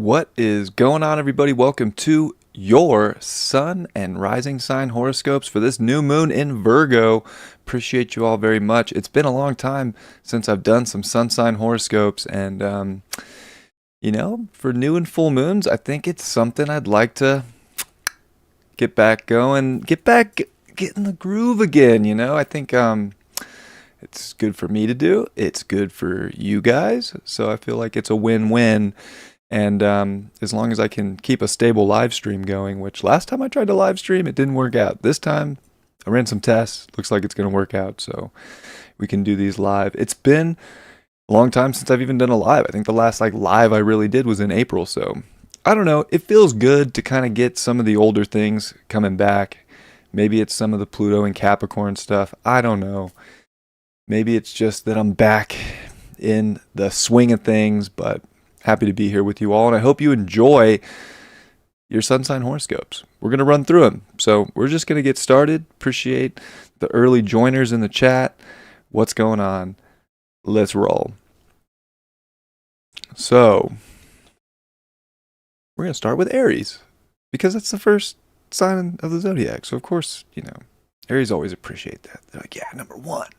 What is going on, everybody? Welcome to your sun and rising sign horoscopes for this new moon in Virgo. Appreciate you all very much. It's been a long time since I've done some sun sign horoscopes, and for new and full moons, I think it's something I'd like to get back going, get in the groove again. I think it's good for me to do. It's good for you guys, so I feel like it's a win-win. And as long as I can keep a stable live stream going, which last time I tried to live stream, it didn't work out. This time, I ran some tests. Looks like it's going to work out, so we can do these live. It's been a long time since I've even done a live. I think the last live I really did was in April, so I don't know. It feels good to kind of get some of the older things coming back. Maybe it's some of the Pluto and Capricorn stuff. I don't know. Maybe it's just that I'm back in the swing of things, but happy to be here with you all, and I hope you enjoy your sun sign horoscopes. We're going to run through them, so we're just going to get started. Appreciate the early joiners in the chat. What's going on? Let's roll. So, we're going to start with Aries, because that's the first sign of the zodiac, so of course, Aries always appreciate that. They're like, yeah, number one.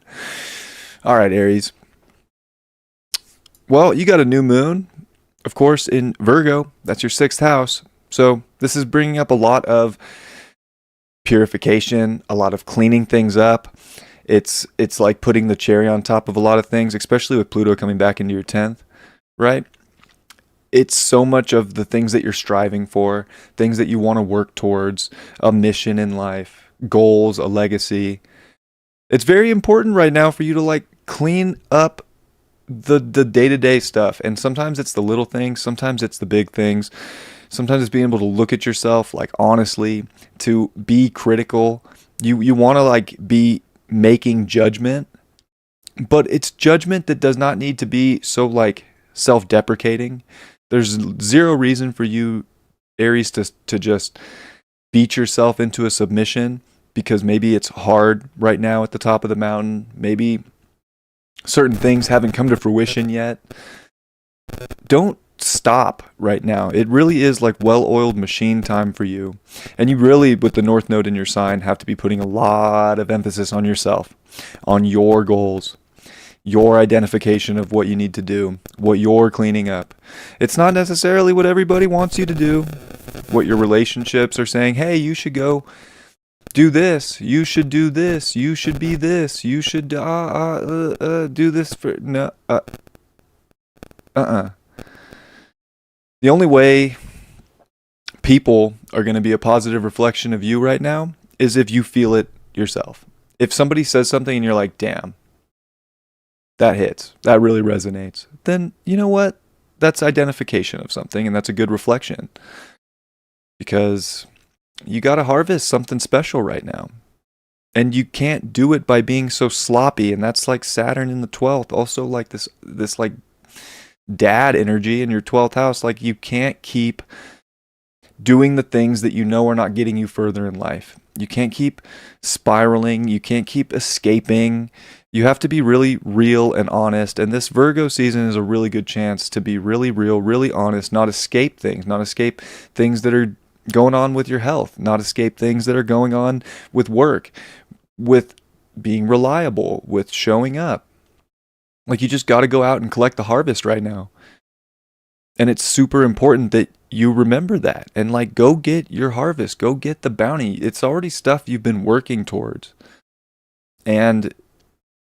All right, Aries. Well, you got a new moon, of course, in Virgo. That's your 6th house. So this is bringing up a lot of purification, a lot of cleaning things up. It's like putting the cherry on top of a lot of things, especially with Pluto coming back into your 10th, right? It's so much of the things that you're striving for, things that you want to work towards, a mission in life, goals, a legacy. It's very important right now for you to clean up the day-to-day stuff, and sometimes it's the little things, sometimes it's the big things, sometimes it's being able to look at yourself honestly, to be critical. You want to be making judgment, but it's judgment that does not need to be so self-deprecating. There's zero reason for you, Aries, to just beat yourself into a submission because maybe it's hard right now at the top of the mountain. Maybe certain things haven't come to fruition yet. Don't stop right now. It really is well-oiled machine time for you. And you really, with the North Node in your sign, have to be putting a lot of emphasis on yourself, on your goals, your identification of what you need to do, what you're cleaning up. It's not necessarily what everybody wants you to do, what your relationships are saying, hey, you should go do this, you should do this, you should be this, you should do this for no The only way people are going to be a positive reflection of you right now is if you feel it yourself. If somebody says something and you're like, damn, that hits, that really resonates, then you know what? That's identification of something, and that's a good reflection. Because you got to harvest something special right now. And you can't do it by being so sloppy. And that's Saturn in the 12th. Also this dad energy in your 12th house. You can't keep doing the things that you know are not getting you further in life. You can't keep spiraling. You can't keep escaping. You have to be really real and honest. And this Virgo season is a really good chance to be really real, really honest, not escape things that are going on with your health, not escape things that are going on with work, with being reliable, with showing up. You just got to go out and collect the harvest right now. And it's super important that you remember that and go get your harvest, go get the bounty. It's already stuff you've been working towards. And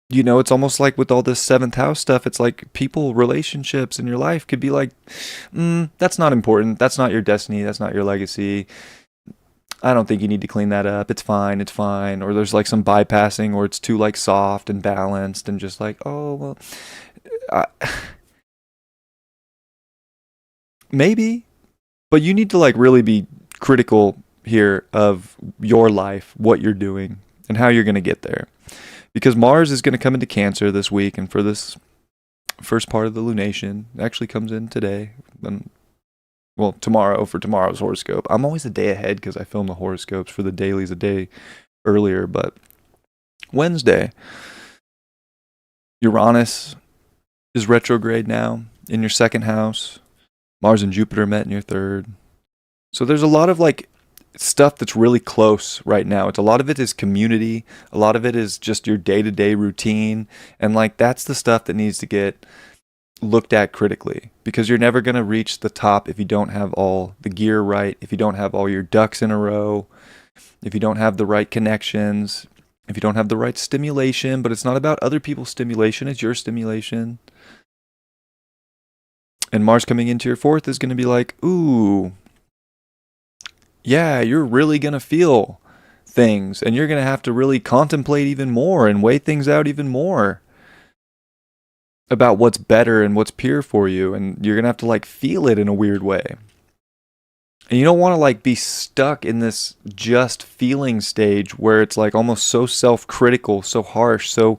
it's almost with all this 7th house stuff, it's people, relationships in your life could be that's not important. That's not your destiny. That's not your legacy. I don't think you need to clean that up. It's fine. It's fine. Or there's some bypassing, or it's too soft and balanced and just oh, well, maybe. But you need to really be critical here of your life, what you're doing, and how you're going to get there. Because Mars is going to come into Cancer this week, and for this first part of the lunation, it actually comes in today, tomorrow for tomorrow's horoscope. I'm always a day ahead because I film the horoscopes for the dailies a day earlier, but Wednesday, Uranus is retrograde now in your 2nd house. Mars and Jupiter met in your third. So there's a lot of like stuff that's really close right now. It's a lot of it is community. A lot of it is just your day-to-day routine. And like that's the stuff that needs to get looked at critically, because you're never going to reach the top if you don't have all the gear right, if you don't have all your ducks in a row, if you don't have the right connections, if you don't have the right stimulation. But it's not about other people's stimulation, it's your stimulation. And Mars coming into your fourth is going to be like, ooh, yeah, you're really going to feel things, and you're going to have to really contemplate even more and weigh things out even more about what's better and what's pure for you. And you're going to have to like feel it in a weird way. And you don't want to like be stuck in this just feeling stage where it's like almost so self-critical, so harsh, so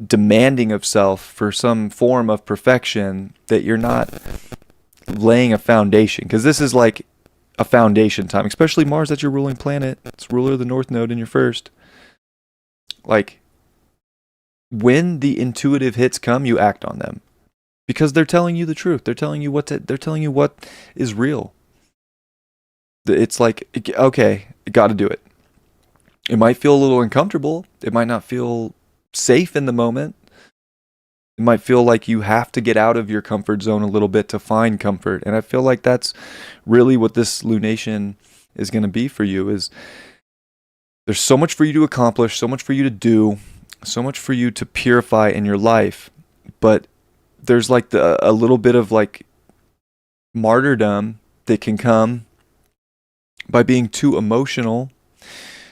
demanding of self for some form of perfection that you're not laying a foundation. Because this is like a foundation time, especially Mars, that's your ruling planet. It's ruler of the North Node in your first. Like, when the intuitive hits come, you act on them, because they're telling you the truth. They're telling you they're telling you what is real. It's like, okay, got to do it. It might feel a little uncomfortable. It might not feel safe in the moment. It might feel like you have to get out of your comfort zone a little bit to find comfort. And I feel like that's really what this lunation is going to be for you. Is there's so much for you to accomplish, so much for you to do, so much for you to purify in your life, but there's like a little bit of like martyrdom that can come by being too emotional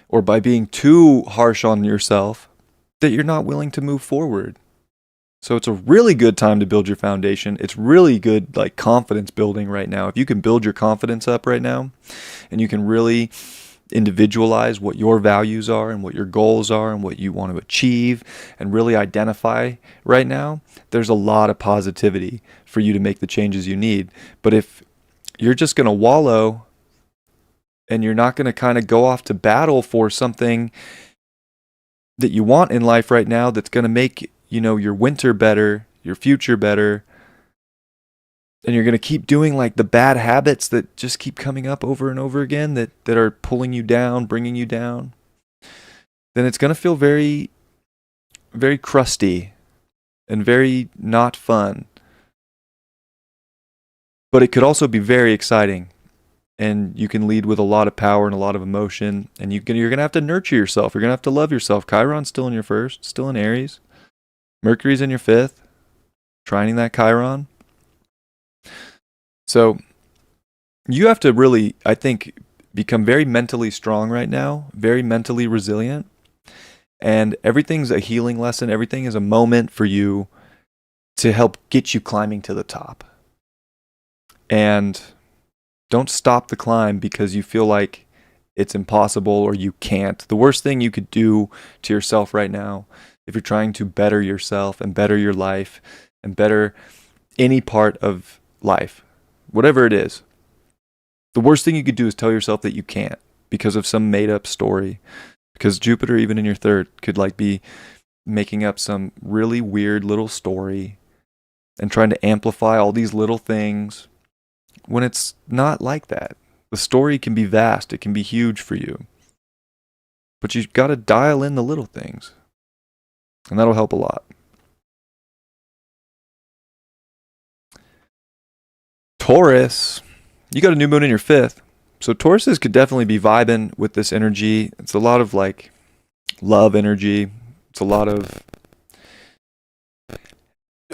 or by being too harsh on yourself, that you're not willing to move forward. So it's a really good time to build your foundation. It's really good like confidence building right now. If you can build your confidence up right now, and you can really individualize what your values are and what your goals are and what you want to achieve, and really identify right now, there's a lot of positivity for you to make the changes you need. But if you're just going to wallow and you're not going to kind of go off to battle for something that you want in life right now, that's going to make, you know, your winter better, your future better, and you're going to keep doing like the bad habits that just keep coming up over and over again, that are pulling you down, bringing you down, then it's going to feel very, very crusty and very not fun. But it could also be very exciting, and you can lead with a lot of power and a lot of emotion, and you're going to have to nurture yourself. You're going to have to love yourself. Chiron's still in your first, still in Aries. Mercury's in your fifth, trining that Chiron. So you have to really, I think, become very mentally strong right now, very mentally resilient. And everything's a healing lesson. Everything is a moment for you to help get you climbing to the top. And don't stop the climb because you feel like it's impossible or you can't. The worst thing you could do to yourself right now, if you're trying to better yourself and better your life and better any part of life, whatever it is, the worst thing you could do is tell yourself that you can't because of some made up story. Because Jupiter, even in your third, could like be making up some really weird little story and trying to amplify all these little things when it's not like that. The story can be vast. It can be huge for you. But you've got to dial in the little things. And that'll help a lot. Taurus, you got a new moon in your fifth. So Tauruses could definitely be vibing with this energy. It's a lot of like love energy. It's a lot of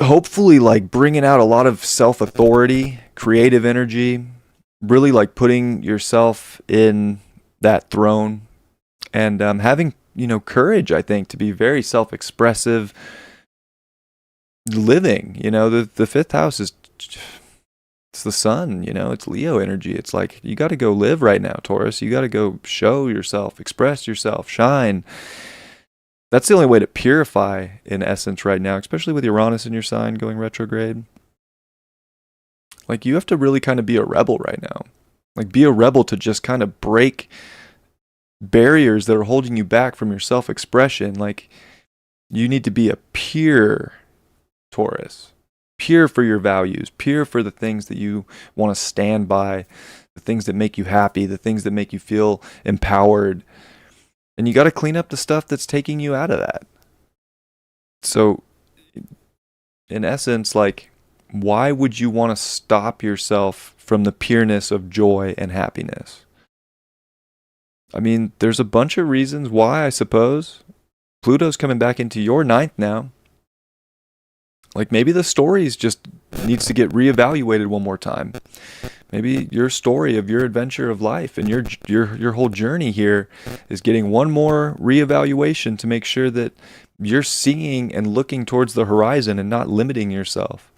hopefully like bringing out a lot of self-authority, creative energy, really like putting yourself in that throne, and having, you know, courage, I think, to be very self-expressive living. You know, the fifth house is, it's the sun, you know, it's Leo energy. It's like, you got to go live right now, Taurus. You got to go show yourself, express yourself, shine. That's the only way to purify in essence right now, especially with Uranus in your sign going retrograde. Like, you have to really kind of be a rebel right now. Like, be a rebel to just kind of break barriers that are holding you back from your self-expression. Like, you need to be a pure Taurus. pure for your values, pure for the things that you want to stand by, the things that make you happy, the things that make you feel empowered. And you got to clean up the stuff that's taking you out of that. So, in essence, like, why would you want to stop yourself from the pureness of joy and happiness? I mean, there's a bunch of reasons why, I suppose. Pluto's coming back into your ninth now. Like, maybe the stories just needs to get reevaluated one more time. Maybe your story of your adventure of life and your whole journey here is getting one more reevaluation to make sure that you're seeing and looking towards the horizon and not limiting yourself.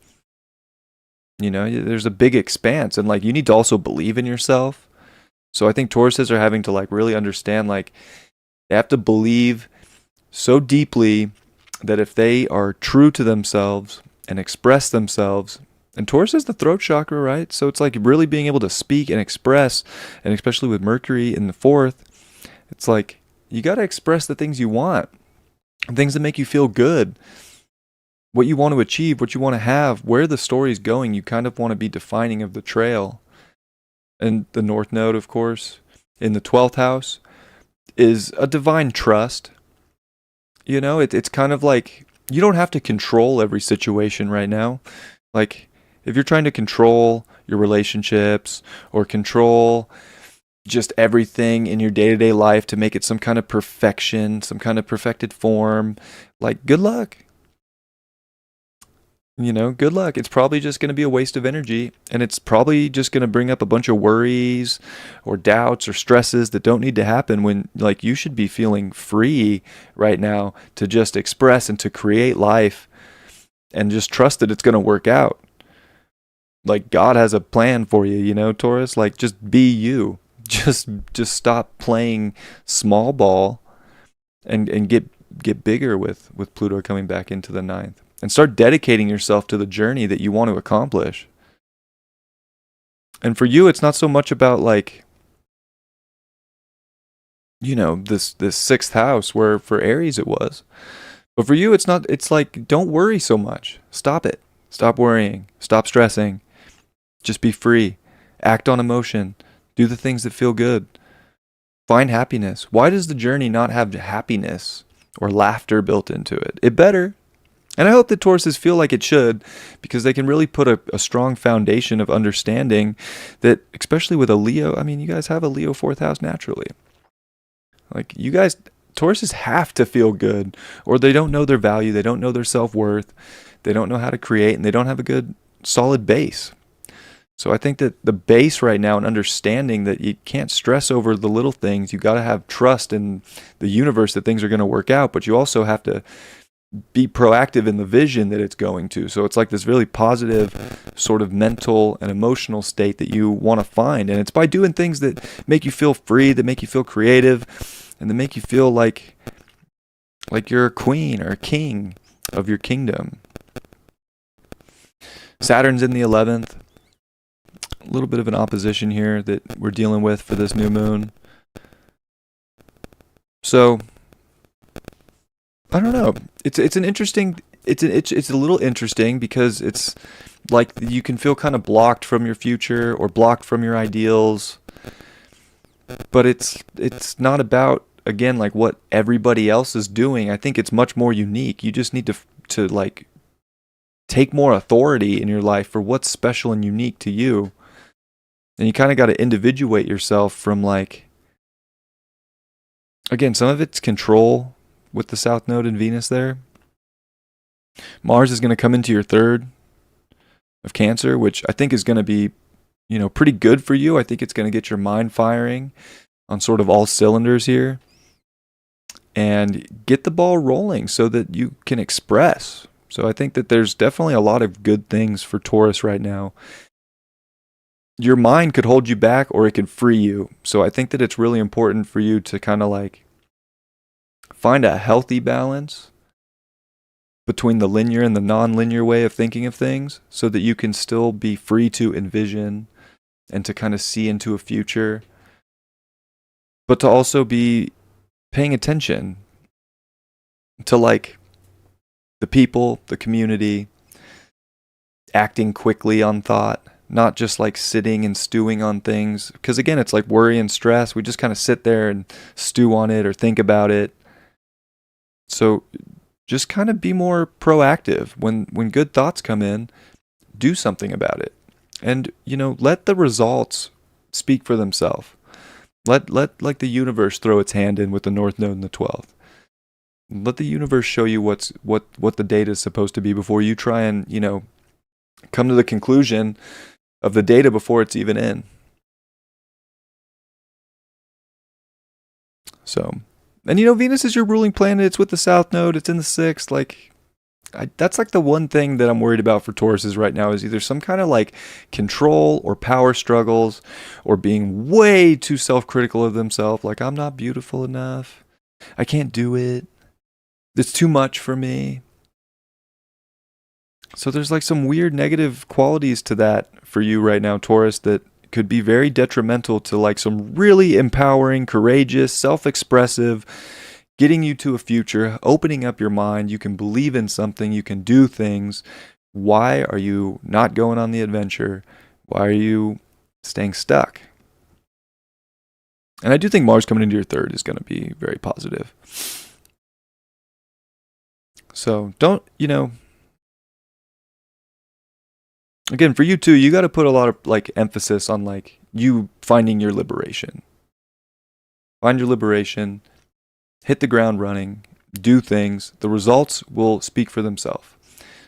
You know, there's a big expanse, and like, you need to also believe in yourself. So I think Tauruses are having to like really understand, like, they have to believe so deeply that if they are true to themselves and express themselves, and Taurus is the throat chakra, right? So it's like really being able to speak and express, and especially with Mercury in the fourth, it's like you got to express the things you want, things that make you feel good, what you want to achieve, what you want to have, where the story's going. You kind of want to be defining of the trail. And the North Node, of course, in the 12th house is a divine trust. You know, it's kind of like you don't have to control every situation right now. Like, if you're trying to control your relationships or control just everything in your day-to-day life to make it some kind of perfection, some kind of perfected form, like, good luck. You know, good luck. It's probably just going to be a waste of energy, and it's probably just going to bring up a bunch of worries or doubts or stresses that don't need to happen, when like you should be feeling free right now to just express and to create life and just trust that it's going to work out. Like, God has a plan for you, you know, Taurus. Like, just be you. Just stop playing small ball and get bigger with Pluto coming back into the ninth. And start dedicating yourself to the journey that you want to accomplish. And for you, it's not so much about, like, you know, this sixth house, where for Aries it was. But for you, it's not. It's like, don't worry so much. Stop it. Stop worrying. Stop stressing. Just be free. Act on emotion. Do the things that feel good. Find happiness. Why does the journey not have happiness or laughter built into it? It better. And I hope that Tauruses feel like it should, because they can really put a strong foundation of understanding that, especially with a Leo, I mean, you guys have a Leo 4th house naturally. Like, you guys, Tauruses have to feel good, or they don't know their value, they don't know their self-worth, they don't know how to create, and they don't have a good, solid base. So I think that the base right now, and understanding that you can't stress over the little things, you got to have trust in the universe that things are going to work out, but you also have to be proactive in the vision that it's going to. So it's like this really positive sort of mental and emotional state that you want to find. And it's by doing things that make you feel free, that make you feel creative, and that make you feel like you're a queen or a king of your kingdom. Saturn's in the 11th. A little bit of an opposition here that we're dealing with for this new moon. So I don't know. It's an interesting. It's a little interesting, because it's like you can feel kind of blocked from your future or blocked from your ideals. But it's not about, again, like what everybody else is doing. I think it's much more unique. You just need to like take more authority in your life for what's special and unique to you. And you kind of got to individuate yourself from, like, again, some of it's control with the South Node and Venus there. Mars is going to come into your 3rd of Cancer, which I think is going to be, you know, pretty good for you. I think it's going to get your mind firing on sort of all cylinders here and get the ball rolling so that you can express. So I think that there's definitely a lot of good things for Taurus right now. Your mind could hold you back, or it could free you. So I think that it's really important for you to kind of like find a healthy balance between the linear and the non-linear way of thinking of things, so that you can still be free to envision and to kind of see into a future, but to also be paying attention to, like, the people, the community, acting quickly on thought, not just like sitting and stewing on things. Because again, it's like worry and stress. We just kind of sit there and stew on it or think about it. So just kind of be more proactive. When good thoughts come in, do something about it. And, let the results speak for themselves. Let like the universe throw its hand in with the North Node and the 12th. Let the universe show you what the data is supposed to be before you try and, come to the conclusion of the data before it's even in. So, and Venus is your ruling planet. It's with the South Node. It's in the 6th. Like, that's like the one thing that I'm worried about for Tauruses right now is either some kind of like control or power struggles or being way too self-critical of themselves. Like, I'm not beautiful enough. I can't do it. It's too much for me. So there's like some weird negative qualities to that for you right now, Taurus, that could be very detrimental to like some really empowering, courageous, self-expressive, getting you to a future, opening up your mind. You can believe in something, you can do things. Why are you not going on the adventure? Why are you staying stuck? And I do think Mars coming into your 3rd is going to be very positive. So don't, again, for you too, you got to put a lot of like emphasis on like you finding your liberation. Find your liberation. Hit the ground running, do things. The results will speak for themselves.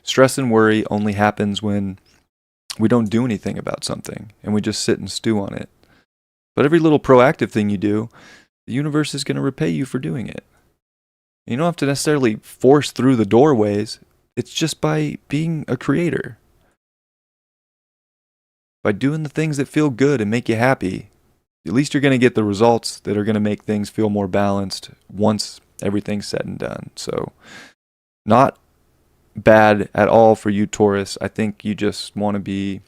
Stress and worry only happens when we don't do anything about something and we just sit and stew on it. But every little proactive thing you do, the universe is going to repay you for doing it. You don't have to necessarily force through the doorways. It's just by being a creator. By doing the things that feel good and make you happy. At least you're going to get the results that are going to make things feel more balanced once everything's said and done. So, not bad at all for you, Taurus. I think you just want to be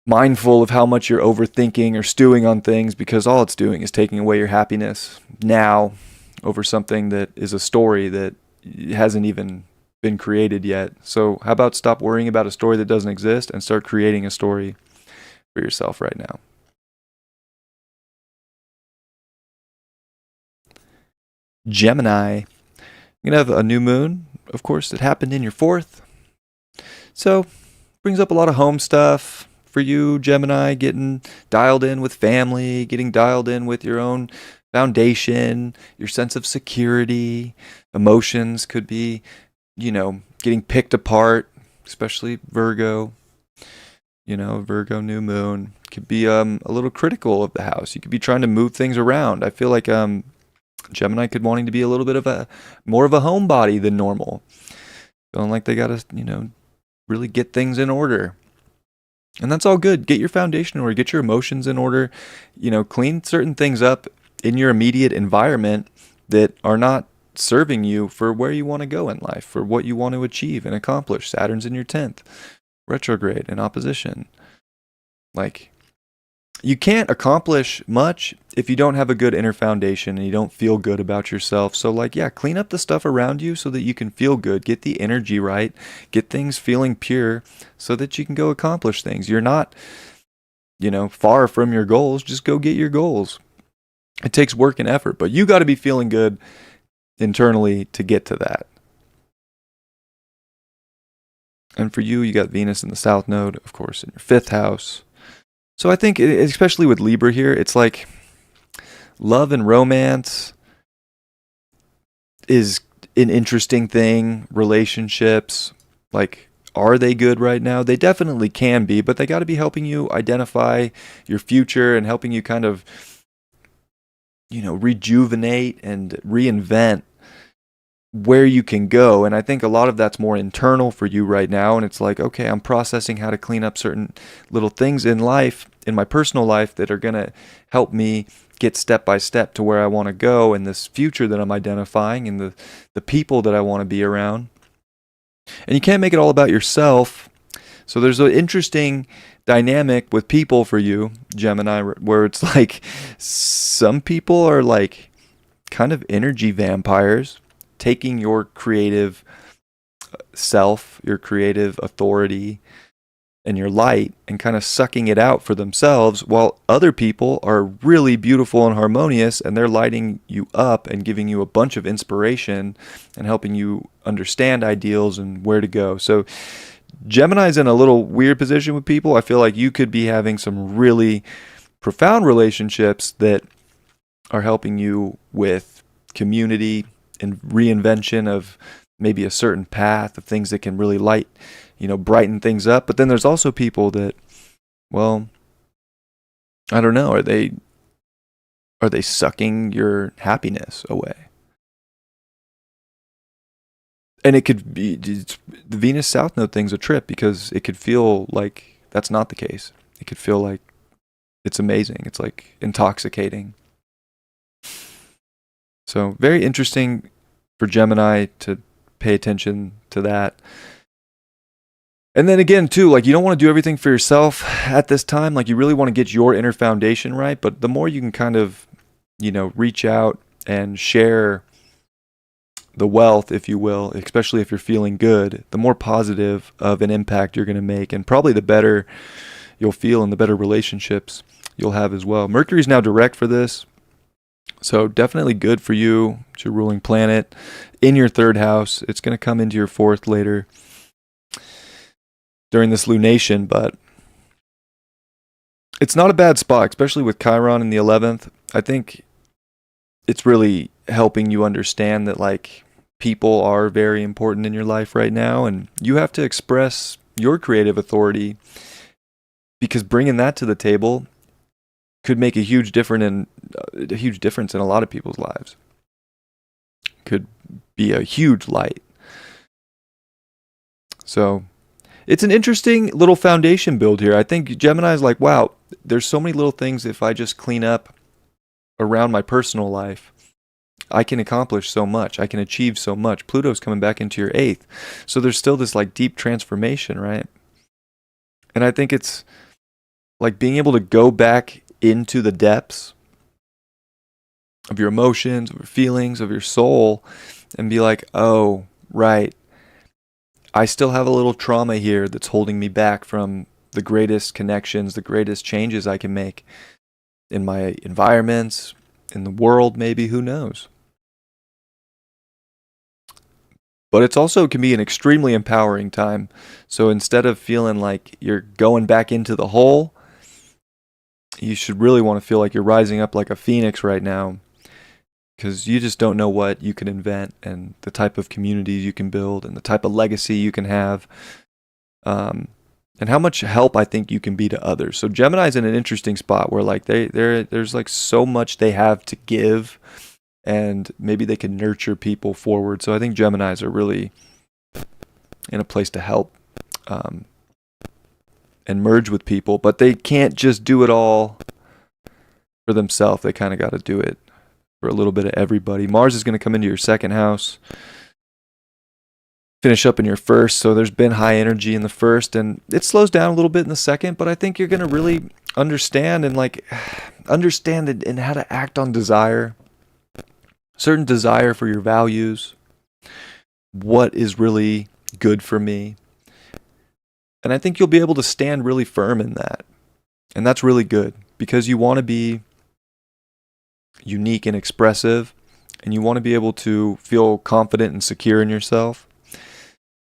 mindful of how much you're overthinking or stewing on things, because all it's doing is taking away your happiness now over something that is a story that hasn't even been created yet. So, how about stop worrying about a story that doesn't exist and start creating a story for yourself right now? Gemini, you're going to have a new moon, of course, that happened in your 4th. So, brings up a lot of home stuff for you, Gemini, getting dialed in with family, getting dialed in with your own foundation, your sense of security. Emotions could be, getting picked apart, especially Virgo. Virgo new moon could be a little critical of the house. You could be trying to move things around. I feel like Gemini could wanting to be a little bit of more of a homebody than normal. Feeling like they got to, really get things in order. And that's all good. Get your foundation in order. Get your emotions in order. Clean certain things up in your immediate environment that are not serving you for where you want to go in life, for what you want to achieve and accomplish. Saturn's in your 10th. Retrograde in opposition. Like, you can't accomplish much if you don't have a good inner foundation and you don't feel good about yourself. So clean up the stuff around you so that you can feel good. Get the energy right. Get things feeling pure so that you can go accomplish things. You're not, far from your goals. Just go get your goals. It takes work and effort, but you got to be feeling good internally to get to that. And for you, you got Venus in the South Node, of course, in your 5th house. So I think, especially with Libra here, it's like love and romance is an interesting thing. Relationships, like, are they good right now? They definitely can be, but they got to be helping you identify your future and helping you kind of, rejuvenate and reinvent where you can go. And I think a lot of that's more internal for you right now. And it's like, okay, I'm processing how to clean up certain little things in life, in my personal life, that are going to help me get step by step to where I want to go, and this future that I'm identifying, and the people that I want to be around. And you can't make it all about yourself. So there's an interesting dynamic with people for you, Gemini, where it's like some people are like kind of energy vampires, taking your creative self, your creative authority, and your light, and kind of sucking it out for themselves, while other people are really beautiful and harmonious, and they're lighting you up and giving you a bunch of inspiration and helping you understand ideals and where to go. So Gemini's in a little weird position with people. I feel like you could be having some really profound relationships that are helping you with community and reinvention of maybe a certain path of things that can really light, brighten things up. But then there's also people that, well, I don't know, are they sucking your happiness away? And it could be, the Venus South Node thing's a trip, because it could feel like that's not the case. It could feel like it's amazing. It's like intoxicating. So very interesting for Gemini to pay attention to that. And then again, too, like, you don't want to do everything for yourself at this time. Like, you really want to get your inner foundation right. But the more you can kind of, reach out and share the wealth, if you will, especially if you're feeling good, the more positive of an impact you're going to make, and probably the better you'll feel and the better relationships you'll have as well. Mercury's now direct for this, so definitely good for you. It's your ruling planet in your third house. It's going to come into your fourth later during this lunation, but it's not a bad spot, especially with Chiron in the 11th. I think it's really helping you understand that, like, people are very important in your life right now, and you have to express your creative authority, because bringing that to the table could make a huge difference in a lot of people's lives. Could be a huge light. So it's an interesting little foundation build here. I think Gemini is like, wow, there's so many little things. If I just clean up around my personal life, I can accomplish so much. I can achieve so much. Pluto's coming back into your 8th. So there's still this like deep transformation, right? And I think it's like being able to go back into the depths of your emotions, of your feelings, of your soul, and be like, oh, right, I still have a little trauma here that's holding me back from the greatest connections, the greatest changes I can make in my environments, in the world, maybe, who knows? But it's also can be an extremely empowering time. So instead of feeling like you're going back into the hole, you should really want to feel like you're rising up like a phoenix right now, because you just don't know what you can invent, and the type of communities you can build, and the type of legacy you can have, and how much help I think you can be to others. So Gemini's in an interesting spot where like there's like so much they have to give, and maybe they can nurture people forward. So I think Geminis are really in a place to help and merge with people, but they can't just do it all for themselves. They kind of got to do it for a little bit of everybody. Mars is going to come into your 2nd house, finish up in your 1st. So there's been high energy in the 1st, and it slows down a little bit in the 2nd, but I think you're going to really understand and how to act on desire, certain desire for your values, what is really good for me. And I think you'll be able to stand really firm in that. And that's really good, because you want to be unique and expressive, and you want to be able to feel confident and secure in yourself.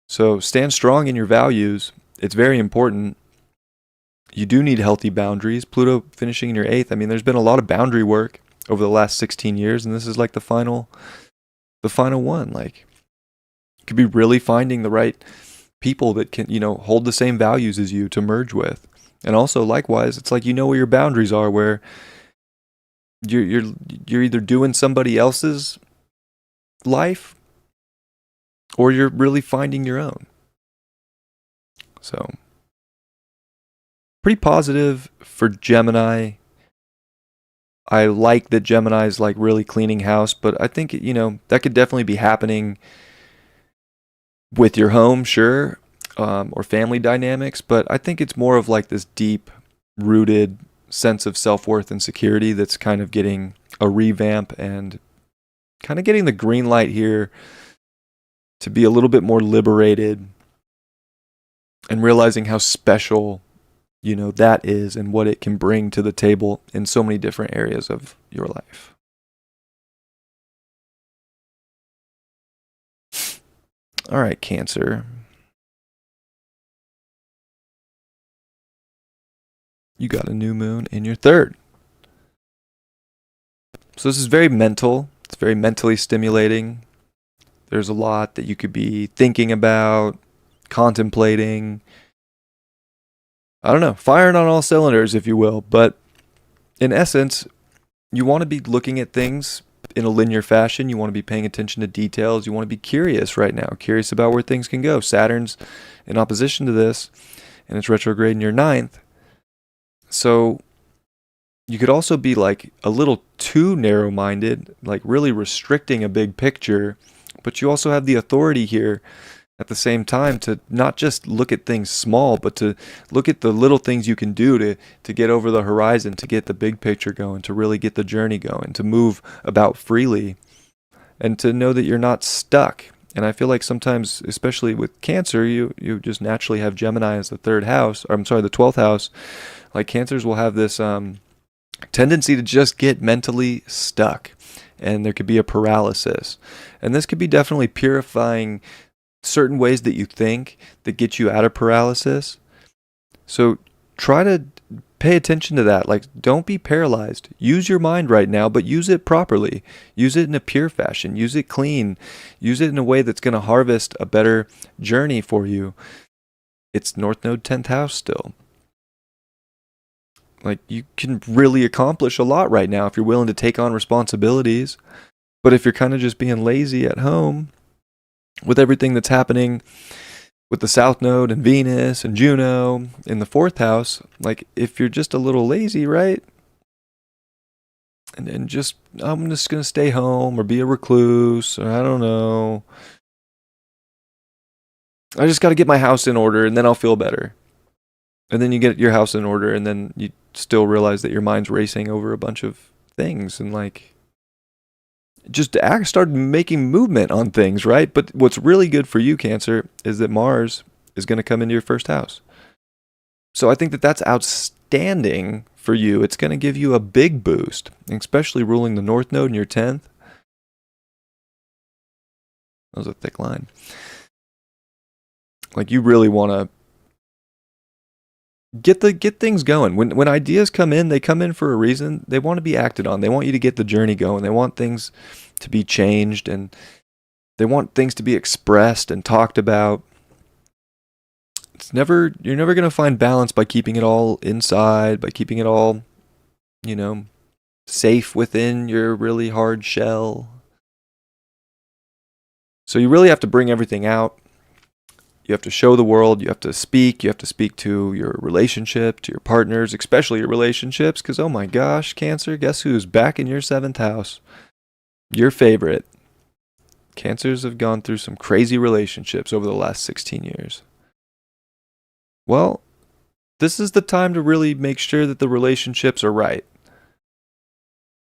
So stand strong in your values. It's very important. You do need healthy boundaries. Pluto finishing in your 8th. I mean, there's been a lot of boundary work over the last 16 years, and this is like the final one. Like, you could be really finding the right people that can, hold the same values as you to merge with. And also, likewise, it's like, where your boundaries are, where you're either doing somebody else's life, or you're really finding your own. So pretty positive for Gemini. I like that Gemini's like really cleaning house, but I think, that could definitely be happening with your home, sure, or family dynamics. But I think it's more of like this deep rooted sense of self-worth and security that's kind of getting a revamp, and kind of getting the green light here to be a little bit more liberated and realizing how special, that is and what it can bring to the table in so many different areas of your life. All right, Cancer. You got a new moon in your third. So this is very mental. It's very mentally stimulating. There's a lot that you could be thinking about, contemplating. I don't know, firing on all cylinders, if you will. But in essence, you want to be looking at things in a linear fashion. You want to be paying attention to details. You want to be curious right now, curious about where things can go. Saturn's in opposition to this, and it's retrograde in your ninth. So you could also be like a little too narrow-minded, like really restricting a big picture, but you also have the authority here at the same time to not just look at things small, but to look at the little things you can do to get over the horizon, to get the big picture going, to really get the journey going, to move about freely, and to know that you're not stuck. And I feel like sometimes, especially with Cancer, you just naturally have Gemini as the third house, or I'm sorry, the 12th house. Like Cancers will have this tendency to just get mentally stuck, and there could be a paralysis. And this could be definitely purifying certain ways that you think that get you out of paralysis. So try to pay attention to that. Like, don't be paralyzed. Use your mind right now, but use it properly. Use it in a pure fashion. Use it clean. Use it in a way that's going to harvest a better journey for you. It's North Node 10th house still. Like, you can really accomplish a lot right now if you're willing to take on responsibilities. But if you're kind of just being lazy at home with everything that's happening with the South Node and Venus and Juno in the 4th house, like if you're just a little lazy, right? And just, I'm just going to stay home or be a recluse, or I don't know. I just got to get my house in order and then I'll feel better. And then you get your house in order and then you still realize that your mind's racing over a bunch of things, and like just start making movement on things, right? But what's really good for you, Cancer, is that Mars is going to come into your 1st house. So I think that that's outstanding for you. It's going to give you a big boost, especially ruling the North Node in your 10th. That was a thick line. Like, you really want to get things going. When ideas come in, they come in for a reason. They want to be acted on. They want you to get the journey going. They want things to be changed, and they want things to be expressed and talked about. You're never going to find balance by keeping it all inside, by keeping it all, safe within your really hard shell. So you really have to bring everything out. You have to show the world, you have to speak to your relationship, to your partners, especially your relationships, because oh my gosh, Cancer, guess who's back in your 7th house? Your favorite. Cancers have gone through some crazy relationships over the last 16 years. Well, this is the time to really make sure that the relationships are right.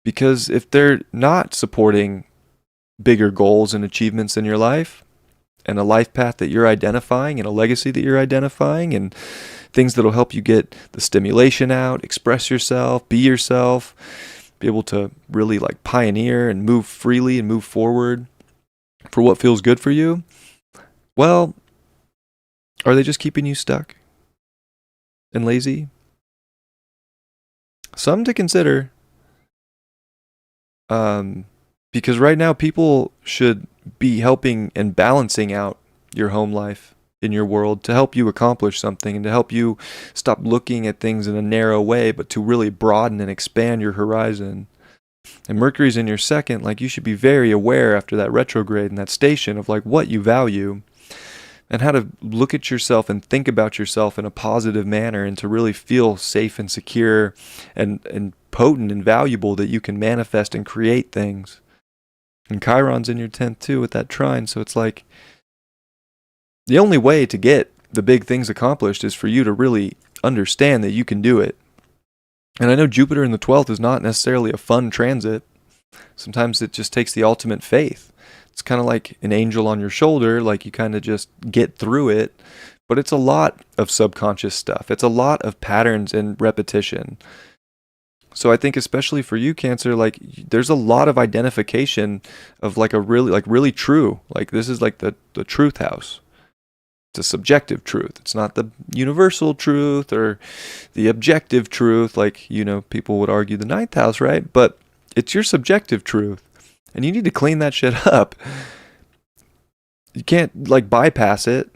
Because if they're not supporting bigger goals and achievements in your life, and a life path that you're identifying, and a legacy that you're identifying, and things that'll help you get the stimulation out, express yourself, be yourself, be able to really like pioneer and move freely and move forward for what feels good for you. Well, are they just keeping you stuck and lazy? Something to consider. Because right now people should be helping and balancing out your home life in your world to help you accomplish something, and to help you stop looking at things in a narrow way, but to really broaden and expand your horizon. And Mercury's in your 2nd, like you should be very aware after that retrograde and that station of like what you value, and how to look at yourself and think about yourself in a positive manner, and to really feel safe and secure and potent and valuable, that you can manifest and create things. And Chiron's in your 10th too with that trine. So it's like the only way to get the big things accomplished is for you to really understand that you can do it. And I know Jupiter in the 12th is not necessarily a fun transit. Sometimes it just takes the ultimate faith It's kind of like an angel on your shoulder, like you kind of just get through it. But it's a lot of subconscious stuff. It's a lot of patterns and repetition. So I think especially for you, Cancer, like there's a lot of identification of like a really true, like this is like the truth house. It's a subjective truth. It's not the universal truth or the objective truth, like, you know, people would argue the ninth house, right? But it's your subjective truth. And you need to clean that shit up. You can't like bypass it.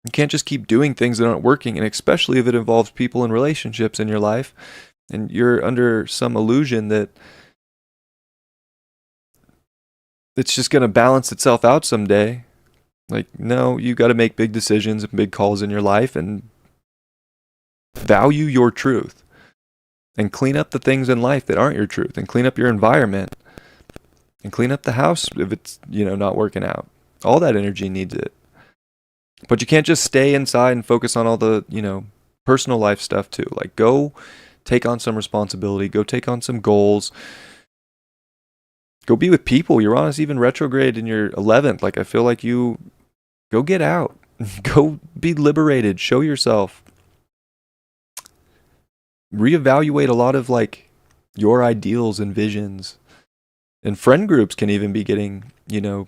You can't just keep doing things that aren't working, and especially if it involves people and relationships in your life, and you're under some illusion that it's just going to balance itself out someday. Like, no, you got to make big decisions and big calls in your life and value your truth and clean up the things in life that aren't your truth, and clean up your environment and clean up the house if it's, you know, not working out. All that energy needs it. But you can't just stay inside and focus on all the, you know, personal life stuff too. Like, go take on some responsibility, go take on some goals, go be with people. Uranus even retrograde in your 11th. Like, I feel like you go get out, go be liberated, show yourself, reevaluate a lot of like your ideals and visions. And friend groups can even be getting, you know,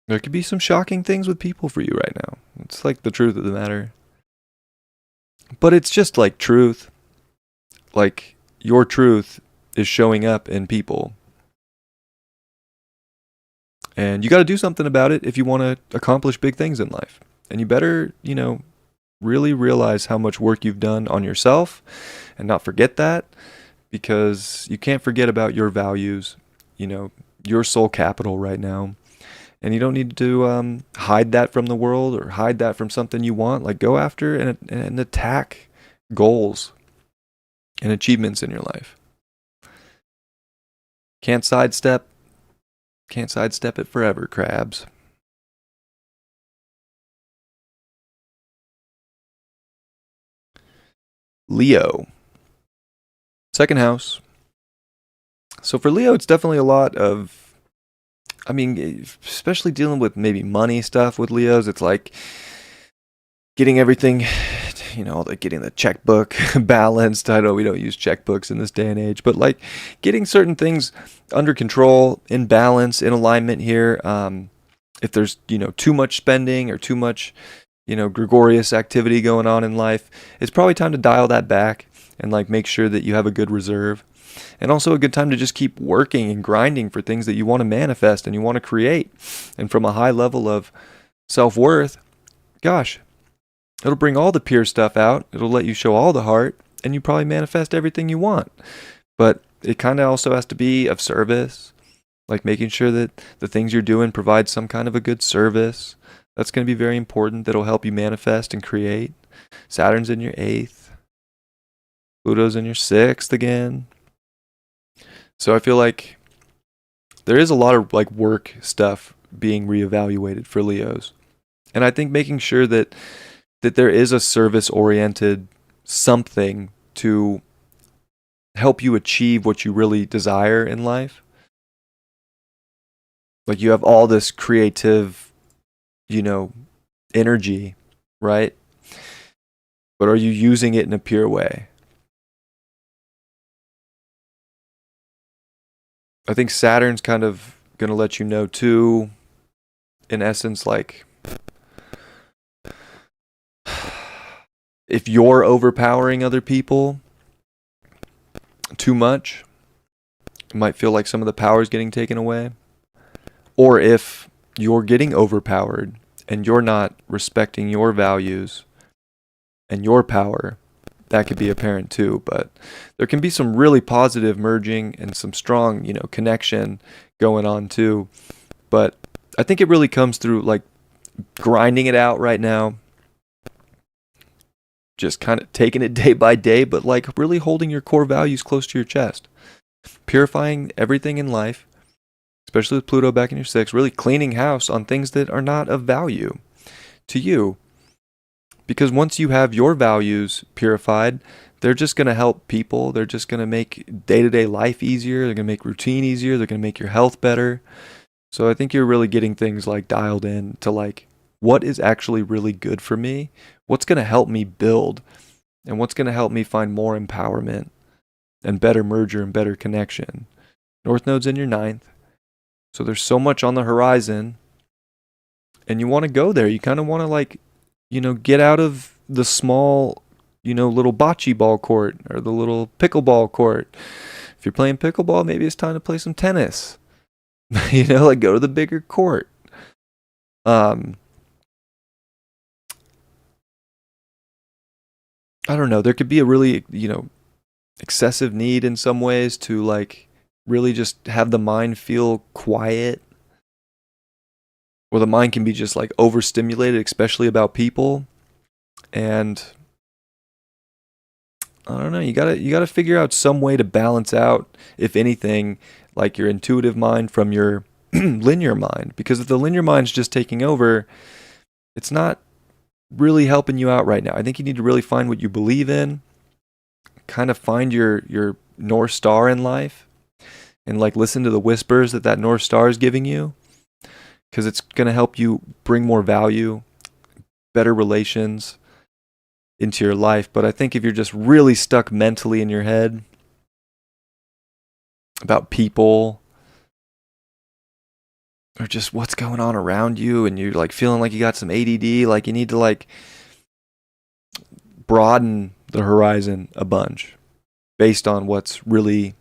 there could be some shocking things with people for you right now. It's like the truth of the matter. But it's just like truth. Like, your truth is showing up in people. And you got to do something about it if you want to accomplish big things in life. And you better, you know, really realize how much work you've done on yourself and not forget that, because you can't forget about your values, you know, your soul capital right now. And you don't need to hide that from the world or hide that from something you want. Like, go after and attack goals and achievements in your life. Can't sidestep it forever, crabs. Leo. Second house. So for Leo, it's definitely a lot of, I mean, especially dealing with maybe money stuff with Leos. It's like getting everything, you know, like getting the checkbook balanced. I know we don't use checkbooks in this day and age, but like getting certain things under control, in balance, in alignment here. If there's, you know, too much spending or too much, you know, gregarious activity going on in life, it's probably time to dial that back and like make sure that you have a good reserve. And also a good time to just keep working and grinding for things that you want to manifest and you want to create. And from a high level of self-worth, gosh, it'll bring all the pure stuff out. It'll let you show all the heart, and you probably manifest everything you want. But it kind of also has to be of service, like making sure that the things you're doing provide some kind of a good service. That's going to be very important. That'll help you manifest and create. Saturn's in your 8th. Pluto's in your 6th again. So I feel like there is a lot of like work stuff being reevaluated for Leos. And I think making sure that there is a service-oriented something to help you achieve what you really desire in life. Like, you have all this creative, you know, energy, right? But are you using it in a pure way? I think Saturn's kind of going to let you know too, in essence, like, if you're overpowering other people too much, it might feel like some of the power is getting taken away. Or if you're getting overpowered and you're not respecting your values and your power, that could be apparent too. But there can be some really positive merging and some strong, you know, connection going on too. But I think it really comes through like grinding it out right now, just kind of taking it day by day, but like really holding your core values close to your chest, purifying everything in life, especially with Pluto back in your 6th, really cleaning house on things that are not of value to you. Because once you have your values purified, they're just going to help people. They're just going to make day-to-day life easier. They're going to make routine easier. They're going to make your health better. So I think you're really getting things like dialed in to like what is actually really good for me, what's going to help me build, and what's going to help me find more empowerment and better merger and better connection. North Node's in your ninth. So there's so much on the horizon, and you want to go there. You kind of want to like, get out of the small, little bocce ball court or the little pickleball court. If you're playing pickleball, maybe it's time to play some tennis. Like go to the bigger court. I don't know. There could be a really, excessive need in some ways to like really just have the mind feel quiet. Or the mind can be just like overstimulated, especially about people. And I don't know, you gotta figure out some way to balance out, if anything, like your intuitive mind from your linear mind. Because if the linear mind's just taking over, it's not really helping you out right now. I think you need to really find what you believe in, kind of find your North Star in life, and like listen to the whispers that North Star is giving you. Because it's going to help you bring more value, better relations into your life. But I think if you're just really stuck mentally in your head about people or just what's going on around you, and you're like feeling like you got some ADD, like you need to like broaden the horizon a bunch based on what's really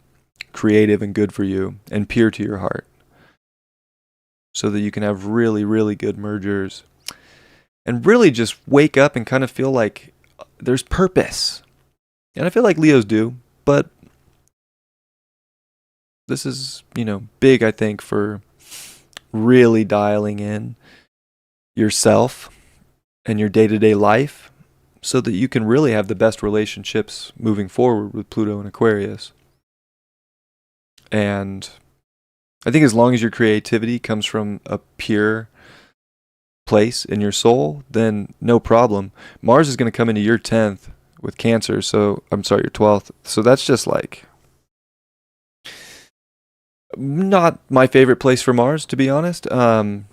creative and good for you and pure to your heart, so that you can have really, really good mergers and really just wake up and kind of feel like there's purpose. And I feel like Leos do, but this is, big, I think, for really dialing in yourself and your day-to-day life so that you can really have the best relationships moving forward with Pluto and Aquarius. And I think as long as your creativity comes from a pure place in your soul, then no problem. Mars is going to come into your 10th with Cancer, so I'm sorry, your 12th. So that's just like not my favorite place for Mars, to be honest. Kind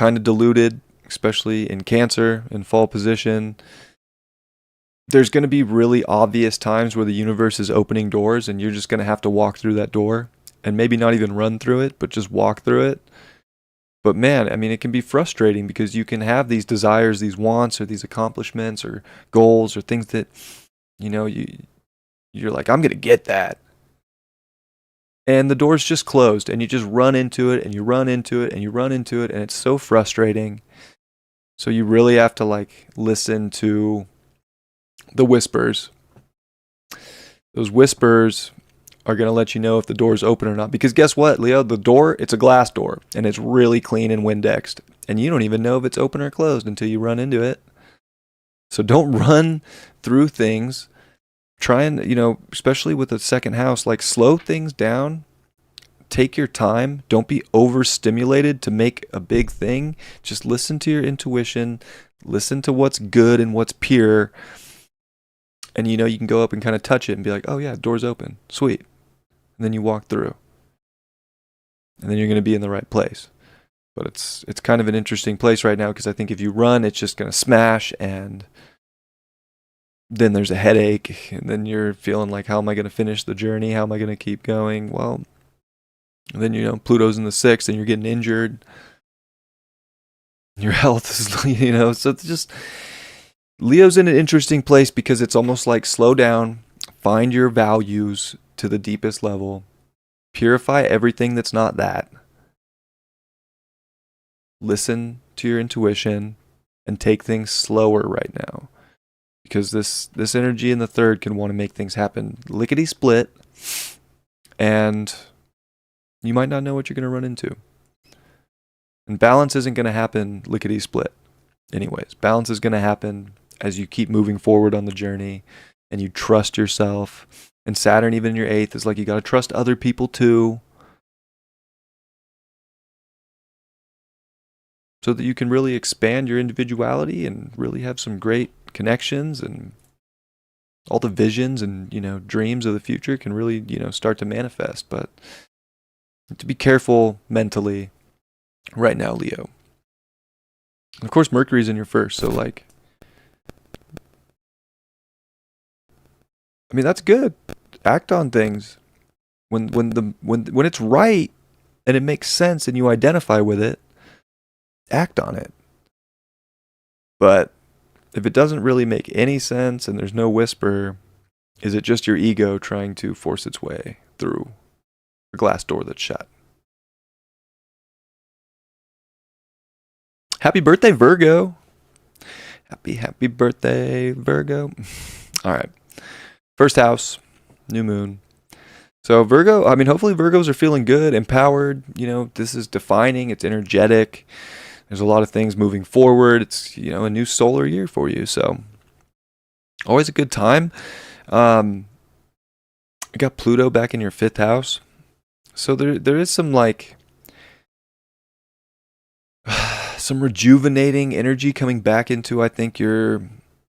of diluted, especially in Cancer, in fall position. There's going to be really obvious times where the universe is opening doors and you're just going to have to walk through that door. And maybe not even run through it, but just walk through it. But man, I mean, it can be frustrating because you can have these desires, these wants, or these accomplishments, or goals, or things that, you're like, I'm going to get that. And the door's just closed, and you just run into it, and you run into it, and you run into it, and it's so frustrating. So you really have to like listen to the whispers. Those whispers are going to let you know if the door's open or not. Because guess what, Leo? The door, it's a glass door, and it's really clean and Windexed. And you don't even know if it's open or closed until you run into it. So don't run through things. Try and, especially with the second house, like slow things down. Take your time. Don't be overstimulated to make a big thing. Just listen to your intuition. Listen to what's good and what's pure. And you can go up and kind of touch it and be like, oh yeah, door's open. Sweet. And then you walk through. And then you're going to be in the right place. But it's kind of an interesting place right now because I think if you run, it's just going to smash, and then there's a headache, and then you're feeling like, how am I going to finish the journey? How am I going to keep going? Well, and then, Pluto's in the 6th and you're getting injured. Your health is, so it's just, Leo's in an interesting place because it's almost like slow down, find your values to the deepest level, purify everything that's not that, listen to your intuition, and take things slower right now. Because this energy in the 3rd can want to make things happen lickety split, and you might not know what you're going to run into. And balance isn't going to happen lickety split. Anyways, balance is going to happen as you keep moving forward on the journey and you trust yourself. And Saturn, even in your 8th, is like you got to trust other people too, so that you can really expand your individuality and really have some great connections and all the visions and, dreams of the future can really, start to manifest. But to be careful mentally right now, Leo. And of course, Mercury's in your first, so like, I mean, that's good. Act on things when it's right and it makes sense and you identify with it. Act on it. But if it doesn't really make any sense and there's no whisper, is it just your ego trying to force its way through a glass door that's shut? Happy birthday, Virgo. Happy birthday, Virgo. All right. First house, new moon. So Virgo, I mean, hopefully Virgos are feeling good, empowered. This is defining, it's energetic. There's a lot of things moving forward. It's, a new solar year for you. So always a good time. You got Pluto back in your 5th house. So there is some like some rejuvenating energy coming back into, I think, your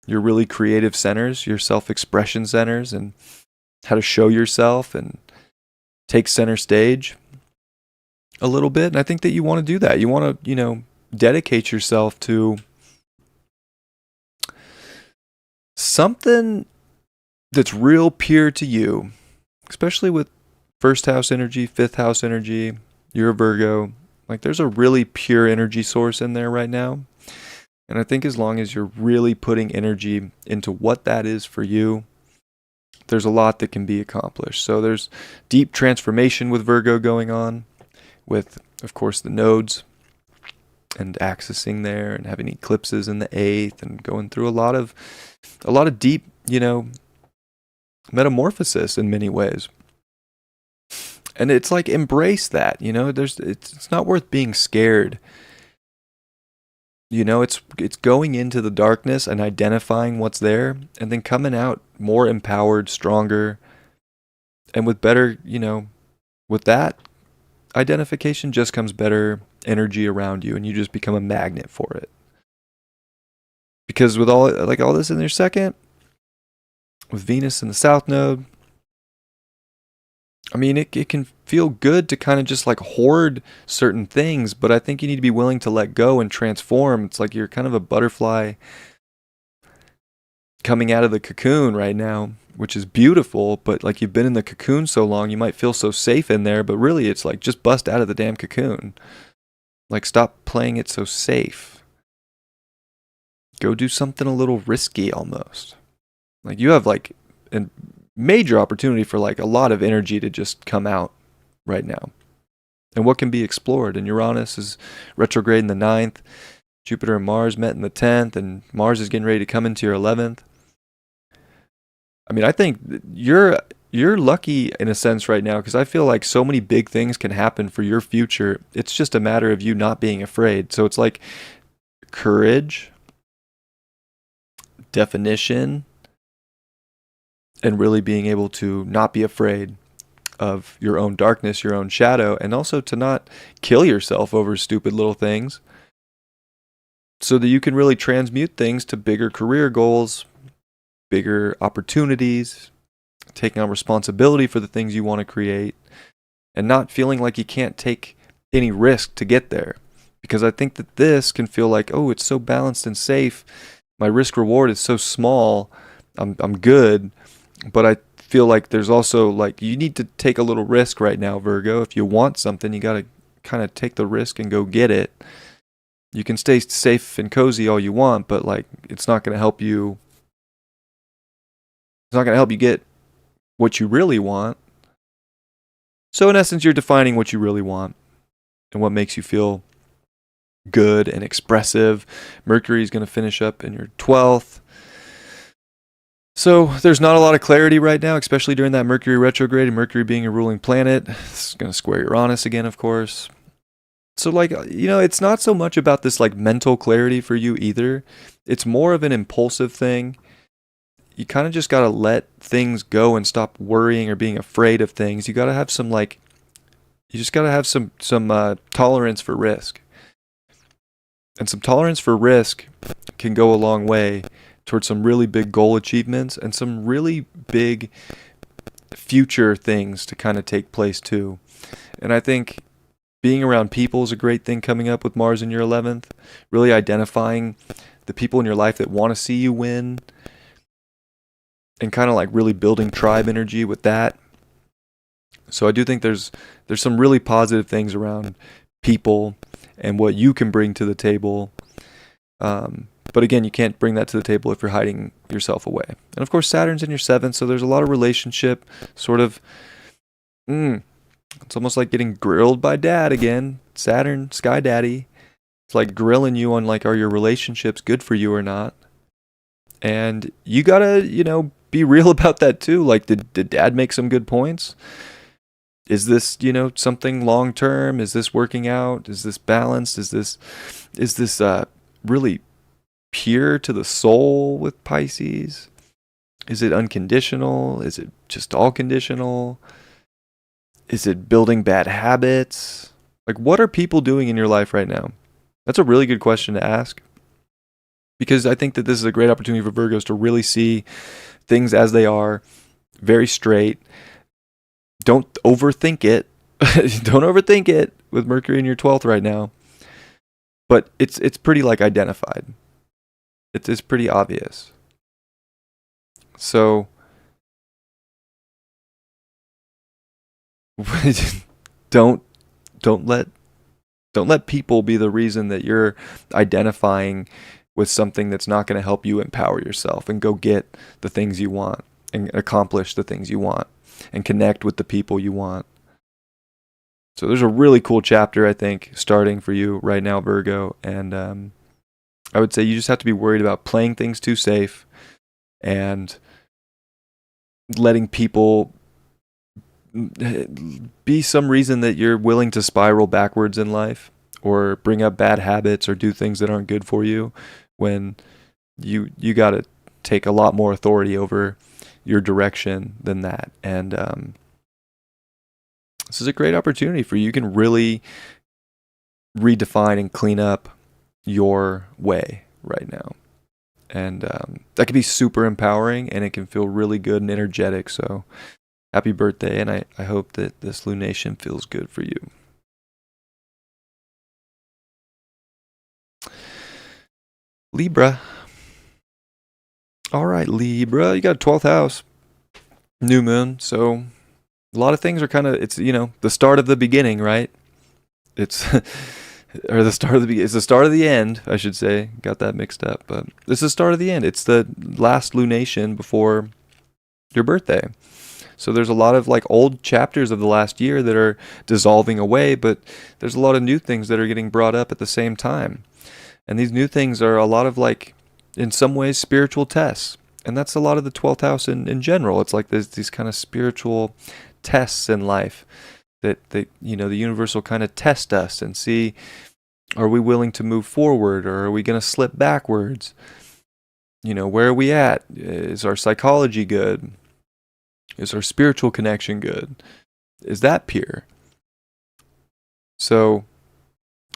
really creative centers, your self-expression centers, and how to show yourself and take center stage a little bit. And I think that you want to do that. You want to, dedicate yourself to something that's real pure to you, especially with 1st house energy, 5th house energy. You're a Virgo. Like, there's a really pure energy source in there right now. And I think as long as you're really putting energy into what that is for you, there's a lot that can be accomplished. So there's deep transformation with Virgo going on, with, of course, the nodes and accessing there and having eclipses in the 8th and going through a lot of deep, metamorphosis in many ways. And it's like, embrace that, it's not worth being scared. It's going into the darkness and identifying what's there and then coming out more empowered, stronger, and with better, with that identification just comes better energy around you, and you just become a magnet for it. Because with all this in their 2nd, with Venus in the South Node, I mean, it can feel good to kind of just like hoard certain things, but I think you need to be willing to let go and transform. It's like you're kind of a butterfly coming out of the cocoon right now, which is beautiful, but like, you've been in the cocoon so long, you might feel so safe in there, but really it's like, just bust out of the damn cocoon. Like, stop playing it so safe. Go do something a little risky almost. Like, you have like a major opportunity for like a lot of energy to just come out right now. And what can be explored. And Uranus is retrograde in the 9th. Jupiter and Mars met in the 10th, and Mars is getting ready to come into your 11th. I mean, I think you're lucky in a sense right now, because I feel like so many big things can happen for your future. It's just a matter of you not being afraid. So it's like courage, definition, and really being able to not be afraid of your own darkness, your own shadow, and also to not kill yourself over stupid little things, so that you can really transmute things to bigger career goals, bigger opportunities, taking on responsibility for the things you want to create, and not feeling like you can't take any risk to get there. Because I think that this can feel like, oh, it's so balanced and safe. My risk reward is so small. I'm good. But I feel like there's also like, you need to take a little risk right now, Virgo. If you want something, you got to kind of take the risk and go get it. You can stay safe and cozy all you want, but like, it's not going to help you. It's not going to help you get what you really want. So in essence, you're defining what you really want and what makes you feel good and expressive. Mercury is going to finish up in your 12th. So there's not a lot of clarity right now, especially during that Mercury retrograde, and Mercury being a ruling planet. It's going to square Uranus again, of course. So like, it's not so much about this like mental clarity for you either. It's more of an impulsive thing. You kind of just got to let things go and stop worrying or being afraid of things. You got to have some you just got to have some tolerance for risk. And some tolerance for risk can go a long way towards some really big goal achievements and some really big future things to kind of take place too. And I think being around people is a great thing coming up with Mars in your 11th. Really identifying the people in your life that want to see you win and kind of like really building tribe energy with that. So I do think there's some really positive things around people and what you can bring to the table. But again, you can't bring that to the table if you're hiding yourself away. And of course, Saturn's in your 7th, so there's a lot of relationship sort of. It's almost like getting grilled by dad again. Saturn, Sky Daddy. It's like grilling you on like, are your relationships good for you or not? And you gotta, be real about that too. Like, did dad make some good points? Is this, something long term? Is this working out? Is this balanced? Is this really pure to the soul with Pisces? Is it unconditional? Is it just all conditional? Is it building bad habits? Like, what are people doing in your life right now? That's a really good question to ask, because I think that this is a great opportunity for Virgos to really see things as they are, very straight. Don't overthink it. Don't overthink it with Mercury in your 12th right now. But it's pretty like identified. It's pretty obvious. So don't let people be the reason that you're identifying with something that's not going to help you empower yourself and go get the things you want and accomplish the things you want and connect with the people you want. So there's a really cool chapter, I think, starting for you right now, Virgo. And I would say you just have to be worried about playing things too safe and letting people be some reason that you're willing to spiral backwards in life or bring up bad habits or do things that aren't good for you, when you got to take a lot more authority over your direction than that. And this is a great opportunity for you. You can really redefine and clean up your way right now. And that can be super empowering, and it can feel really good and energetic. So happy birthday, and I hope that this lunation feels good for you. Libra. All right, Libra, you got a 12th house, new moon. So a lot of things are kind of, it's, the start of the beginning, right? It's, or the start of the, it's the start of the end, I should say. Got that mixed up, but this is the start of the end. It's the last lunation before your birthday. So there's a lot of like old chapters of the last year that are dissolving away, but there's a lot of new things that are getting brought up at the same time. And these new things are a lot of like, in some ways, spiritual tests. And that's a lot of the 12th house in general. It's like there's these kind of spiritual tests in life that the universe will kind of test us and see, are we willing to move forward, or are we going to slip backwards? Where are we at? Is our psychology good? Is our spiritual connection good? Is that pure? So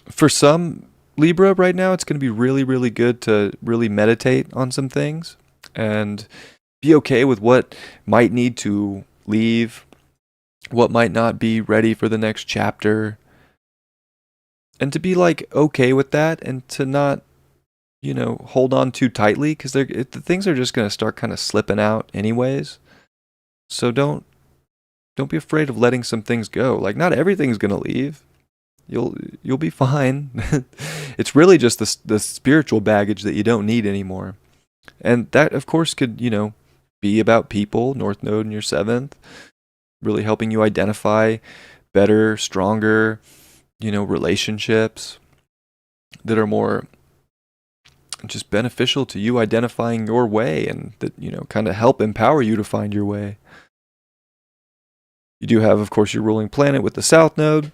for some Libra right now, it's going to be really, really good to really meditate on some things and be okay with what might need to leave, what might not be ready for the next chapter, and to be like okay with that, and to not, hold on too tightly, because the things are just going to start kind of slipping out anyways. So don't be afraid of letting some things go. Like, not everything's going to leave. You'll be fine. It's really just the spiritual baggage that you don't need anymore. And that, of course, could, be about people, North Node in your 7th, really helping you identify better, stronger, relationships that are more just beneficial to you identifying your way, and that, kind of help empower you to find your way. You do have, of course, your ruling planet with the South Node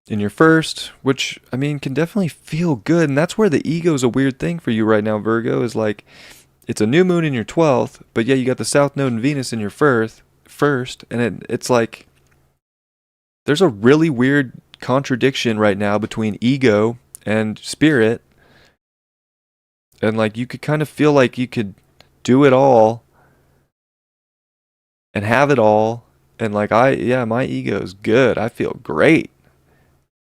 in your 1st, which, can definitely feel good. And that's where the ego is a weird thing for you right now, Virgo, is like, it's a new moon in your 12th, but yeah, you got the South Node and Venus in your first, and it's like, there's a really weird contradiction right now between ego and spirit. And like, you could kind of feel like you could do it all and have it all. And like, my ego's good. I feel great.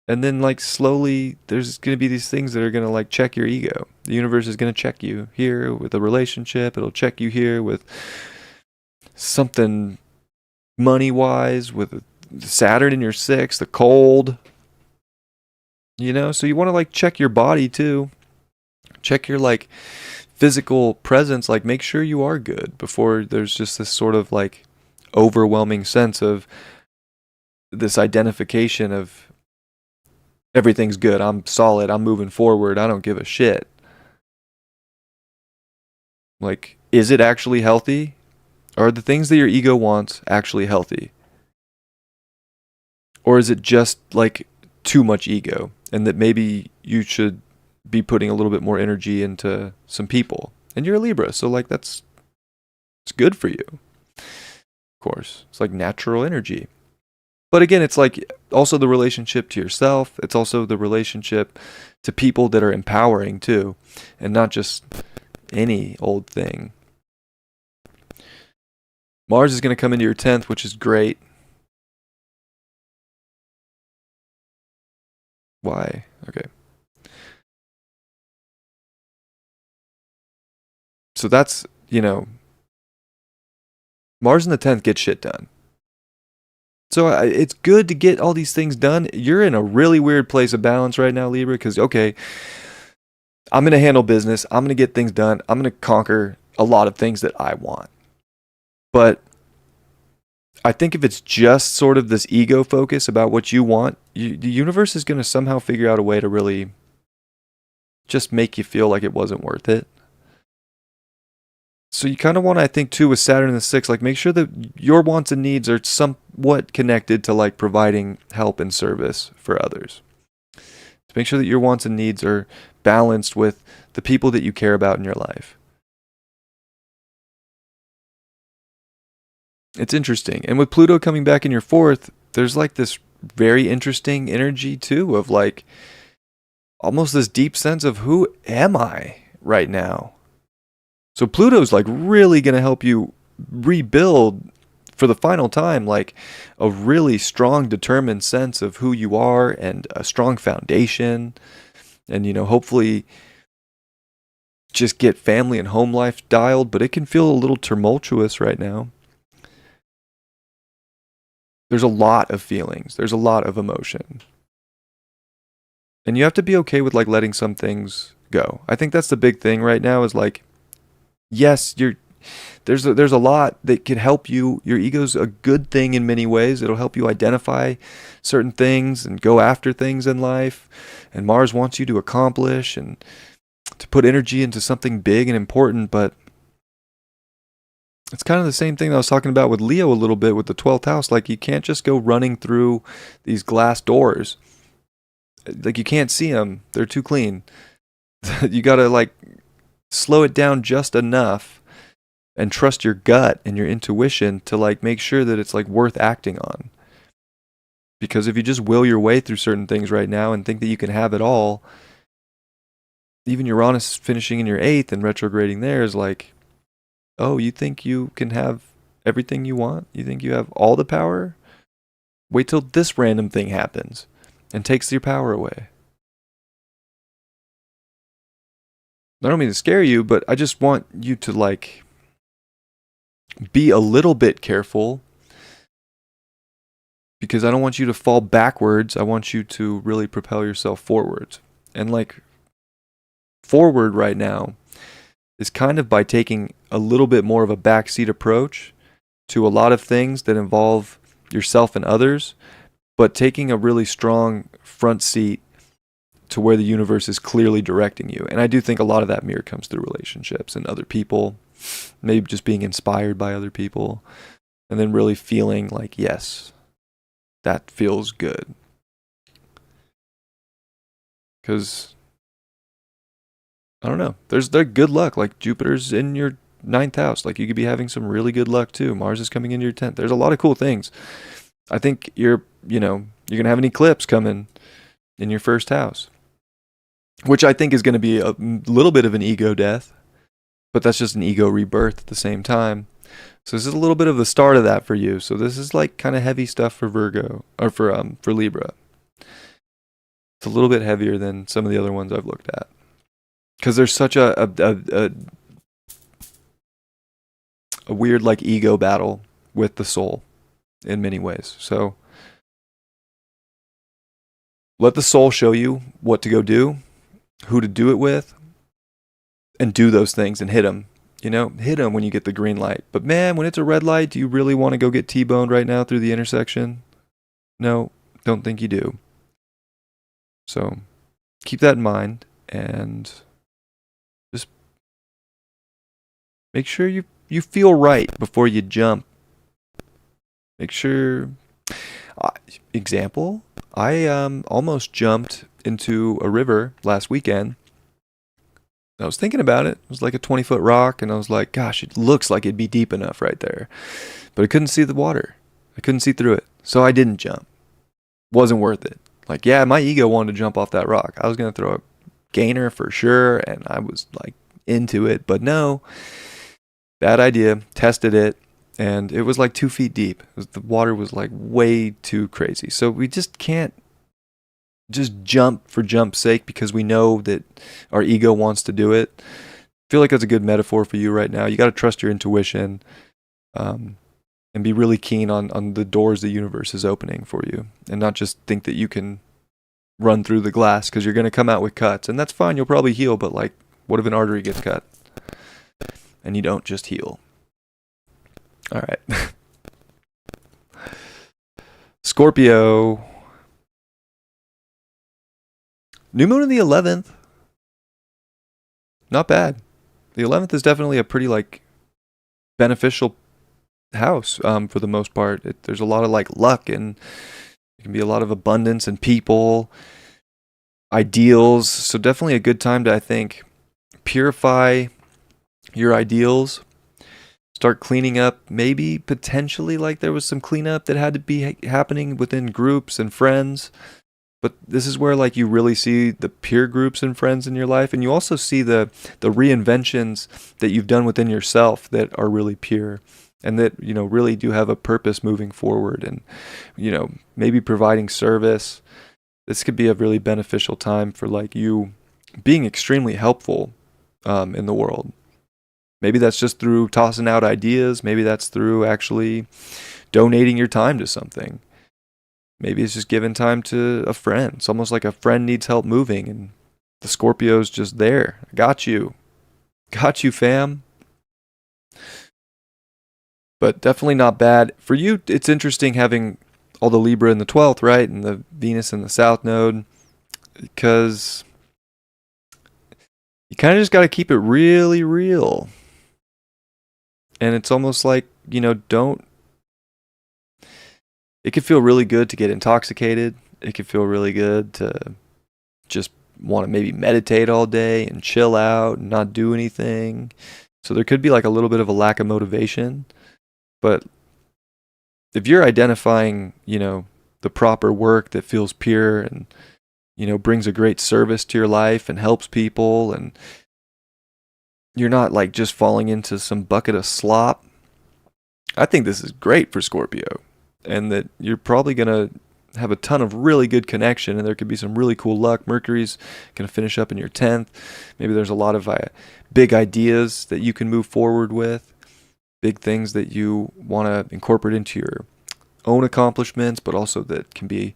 And then like slowly there's going to be these things that are going to like check your ego. The universe is going to check you here with a relationship. It'll check you here with something money wise, with Saturn in your sixth, the cold. You know, so you want to like check your body too. Check your like physical presence, like make sure you are good before there's just this sort of like overwhelming sense of this identification of everything's good, I'm solid, I'm moving forward, I don't give a shit. Like, is it actually healthy? Are the things that your ego wants actually healthy? Or is it just like too much ego, and that maybe you should be putting a little bit more energy into some people? And you're a Libra, so like it's good for you. Of course, it's like natural energy. But again, it's like also the relationship to yourself. It's also the relationship to people that are empowering too, and not just any old thing. Mars is going to come into your 10th, which is great. Why? Okay. So that's, you know, Mars in the 10th gets shit done. So it's good to get all these things done. You're in a really weird place of balance right now, Libra, because, okay, I'm going to handle business. I'm going to get things done. I'm going to conquer a lot of things that I want. But I think if it's just sort of this ego focus about what you want, the universe is going to somehow figure out a way to really just make you feel like it wasn't worth it. So you kind of want to, I think, too, with Saturn in the 6th, like make sure that your wants and needs are somewhat connected to like providing help and service for others. To make sure that your wants and needs are balanced with the people that you care about in your life. It's interesting. And with Pluto coming back in your 4th, there's like this very interesting energy too of like almost this deep sense of who am I right now? So Pluto's like really going to help you rebuild for the final time, like a really strong, determined sense of who you are and a strong foundation. And, you know, hopefully just get family and home life dialed, but it can feel a little tumultuous right now. There's a lot of feelings. There's a lot of emotion. And you have to be okay with like letting some things go. I think that's the big thing right now is like, yes, there's a lot that could help you. Your ego's a good thing in many ways. It'll help you identify certain things and go after things in life. And Mars wants you to accomplish and to put energy into something big and important. But it's kind of the same thing that I was talking about with Leo a little bit with the 12th house. Like you can't just go running through these glass doors. Like you can't see them. They're too clean. You got to like slow it down just enough and trust your gut and your intuition to like make sure that it's like worth acting on. Because if you just will your way through certain things right now and think that you can have it all, even Uranus finishing in your 8th and retrograding there is like, oh, you think you can have everything you want? You think you have all the power? Wait till this random thing happens and takes your power away. I don't mean to scare you, but I just want you to like be a little bit careful because I don't want you to fall backwards. I want you to really propel yourself forwards. And like forward right now is kind of by taking a little bit more of a backseat approach to a lot of things that involve yourself and others, but taking a really strong front seat to where the universe is clearly directing you. And I do think a lot of that mirror comes through relationships and other people, maybe just being inspired by other people, and then really feeling like, yes, that feels good. Because, I don't know, there's good luck. Like Jupiter's in your 9th house. Like you could be having some really good luck too. Mars is coming into your 10th. There's a lot of cool things. I think you're going to have an eclipse coming in your 1st house, which I think is going to be a little bit of an ego death. but that's just an ego rebirth at the same time. So this is a little bit of the start of that for you. So this is like kind of heavy stuff for Virgo, or for Libra. It's a little bit heavier than some of the other ones I've looked at, because there's such a weird like ego battle with the soul in many ways. So let the soul show you what to go do, who to do it with, and do those things and hit them. You know, hit them when you get the green light. But man, when it's a red light, do you really want to go get T-boned right now through the intersection? No, don't think you do. So keep that in mind and just make sure you feel right before you jump. Make sure. Example, I almost jumped into a river last weekend. I was thinking about it. It was like a 20-foot rock, and I was like, gosh, it looks like it'd be deep enough right there. But I couldn't see the water. I couldn't see through it. So I didn't jump. Wasn't worth it. Like, yeah, my ego wanted to jump off that rock. I was going to throw a gainer for sure, and I was like into it. But no, bad idea. Tested it, and it was like 2 feet deep. The water was like way too crazy. So we just can't just jump for jump's sake because we know that our ego wants to do it. I feel like that's a good metaphor for you right now. You got to trust your intuition, and be really keen on the doors the universe is opening for you, and not just think that you can run through the glass, because you're going to come out with cuts, and that's fine. You'll probably heal, but like, what if an artery gets cut and you don't just heal? All right. Scorpio. New moon in the 11th. Not bad. The 11th is definitely a pretty like beneficial house for the most part. There's a lot of like luck, and it can be a lot of abundance and people, ideals. So definitely a good time to, I think, purify your ideals. Start cleaning up, maybe potentially like there was some cleanup that had to be happening within groups and friends. But this is where like you really see the peer groups and friends in your life, and you also see the reinventions that you've done within yourself that are really pure, and that, you know, really do have a purpose moving forward, and, you know, maybe providing service. This could be a really beneficial time for like you being extremely helpful in the world. Maybe that's just through tossing out ideas. Maybe that's through actually donating your time to something. Maybe it's just giving time to a friend. It's almost like a friend needs help moving, and the Scorpio's just there. I got you. Got you, fam. But definitely not bad. For you, it's interesting having all the Libra in the 12th, right? And the Venus in the South Node. Because you kind of just got to keep it really real. And it's almost like, you know, it could feel really good to get intoxicated. It could feel really good to just want to maybe meditate all day and chill out and not do anything. So there could be like a little bit of a lack of motivation. But if you're identifying, you know, the proper work that feels pure and, you know, brings a great service to your life and helps people, and you're not like just falling into some bucket of slop, I think this is great for Scorpio. And that you're probably going to have a ton of really good connection, and there could be some really cool luck. Mercury's going to finish up in your 10th. Maybe there's a lot of big ideas that you can move forward with, big things that you want to incorporate into your own accomplishments, but also that can be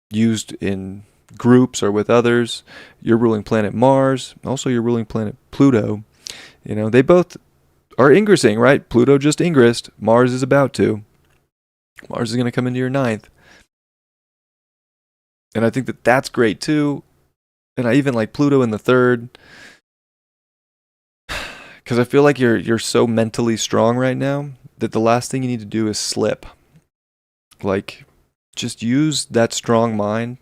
used in groups or with others. Your ruling planet Mars, also your ruling planet Pluto, you know, they both are ingressing, right? Pluto just ingressed. Mars is about to. Mars is going to come into your 9th. And I think that that's great too. And I even like Pluto in the 3rd. Because I feel like you're so mentally strong right now that the last thing you need to do is slip. Like, just use that strong mind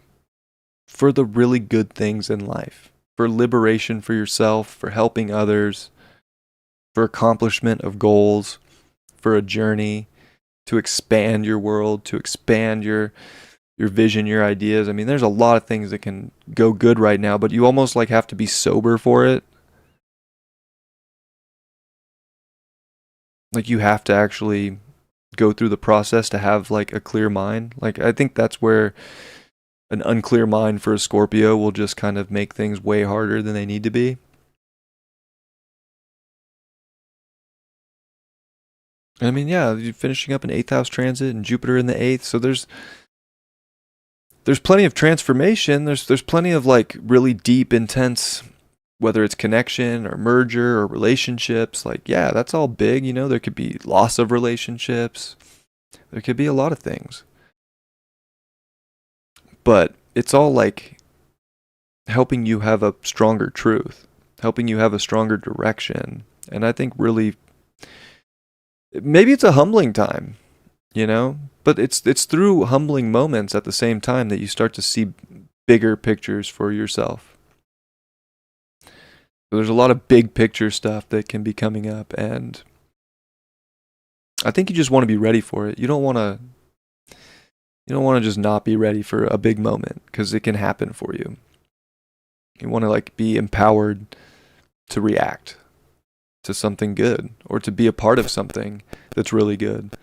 for the really good things in life. For liberation for yourself, for helping others, for accomplishment of goals, for a journey, to expand your world, to expand your vision, your ideas. I mean, there's a lot of things that can go good right now, but you almost like have to be sober for it. Like you have to actually go through the process to have like a clear mind. Like I think that's where an unclear mind for a Scorpio will just kind of make things way harder than they need to be. I mean, yeah, you're finishing up an 8th house transit and Jupiter in the 8th, so there's plenty of transformation. There's plenty of like really deep, intense, whether it's connection or merger or relationships. Like, yeah, that's all big. You know, there could be loss of relationships. There could be a lot of things. But it's all like helping you have a stronger truth, helping you have a stronger direction. And I think really, maybe it's a humbling time, you know? But it's through humbling moments at the same time that you start to see bigger pictures for yourself. So there's a lot of big picture stuff that can be coming up, and I think you just want to be ready for it. You don't want to just not be ready for a big moment, because it can happen for you. You want to like be empowered to react to something good, or to be a part of something that's really good.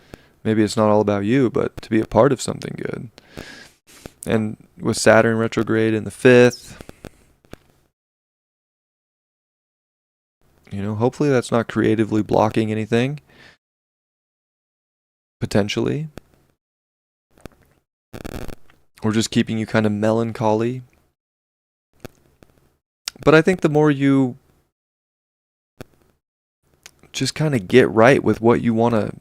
Maybe it's not all about you, but to be a part of something good. And with Saturn retrograde in the 5th, you know, hopefully that's not creatively blocking anything. Potentially. Or just keeping you kind of melancholy. But I think the more you just kind of get right with what you want to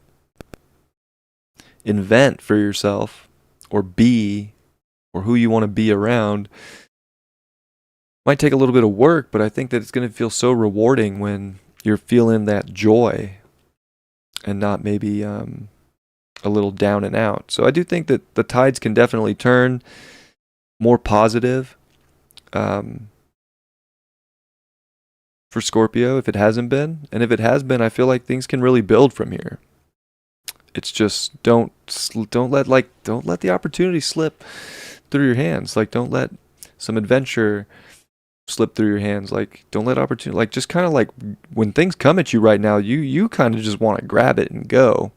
invent for yourself, or be, or who you want to be around, might take a little bit of work, but I think that it's going to feel so rewarding when you're feeling that joy and not maybe a little down and out. So I do think that the tides can definitely turn more positive for Scorpio if it hasn't been. And if it has been, I feel like things can really build from here. It's just don't let the opportunity slip through your hands. Like don't let some adventure slip through your hands. Like don't let opportunity, like just kind of like when things come at you right now, you kind of just want to grab it and go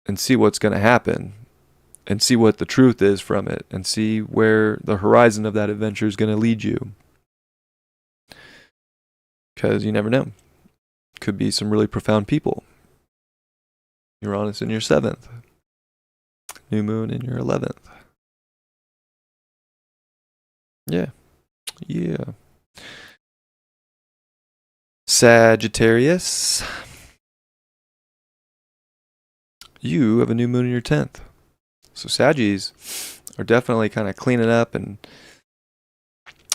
and see what's going to happen and see what the truth is from it and see where the horizon of that adventure is going to lead you. Because you never know. Could be some really profound people. Uranus in your 7th. New moon in your 11th. Yeah. Sagittarius. You have a new moon in your 10th. So Saggies are definitely kind of cleaning up and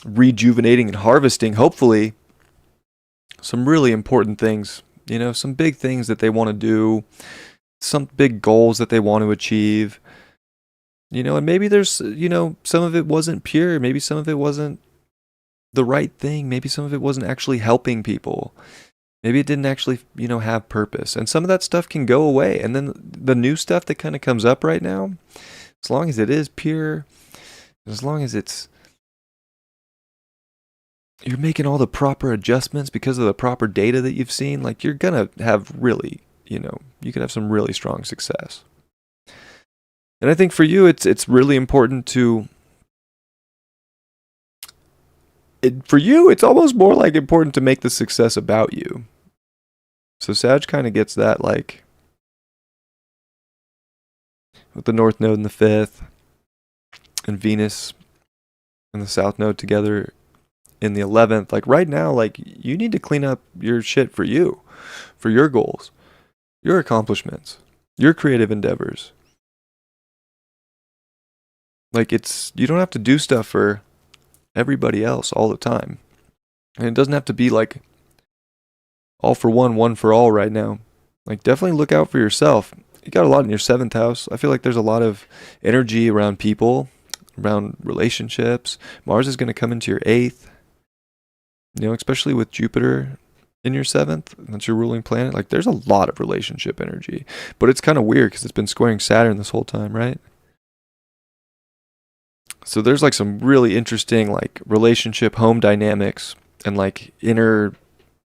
rejuvenating and harvesting, hopefully, some really important things, you know, some big things that they want to do, some big goals that they want to achieve, you know, and maybe there's, you know, some of it wasn't pure, maybe some of it wasn't the right thing, maybe some of it wasn't actually helping people, maybe it didn't actually, you know, have purpose, and some of that stuff can go away, and then the new stuff that kind of comes up right now, as long as it is pure, as long as you're making all the proper adjustments because of the proper data that you've seen, like you're gonna have really, you know, you could have some really strong success. And I think for you, it's really important for you, it's almost more like important to make the success about you. So Sag kind of gets that, like with the North Node in the 5th and Venus and the South Node together in the 11th, like right now, like you need to clean up your shit for you, for your goals, your accomplishments, your creative endeavors. Like you don't have to do stuff for everybody else all the time. And it doesn't have to be like all for one for all right now. Like definitely look out for yourself. You got a lot in your 7th house. I feel like there's a lot of energy around people, around relationships. Mars is going to come into your 8th. You know, especially with Jupiter in your 7th, that's your ruling planet. Like there's a lot of relationship energy, but it's kind of weird because it's been squaring Saturn this whole time, right? So there's like some really interesting like relationship home dynamics and like inner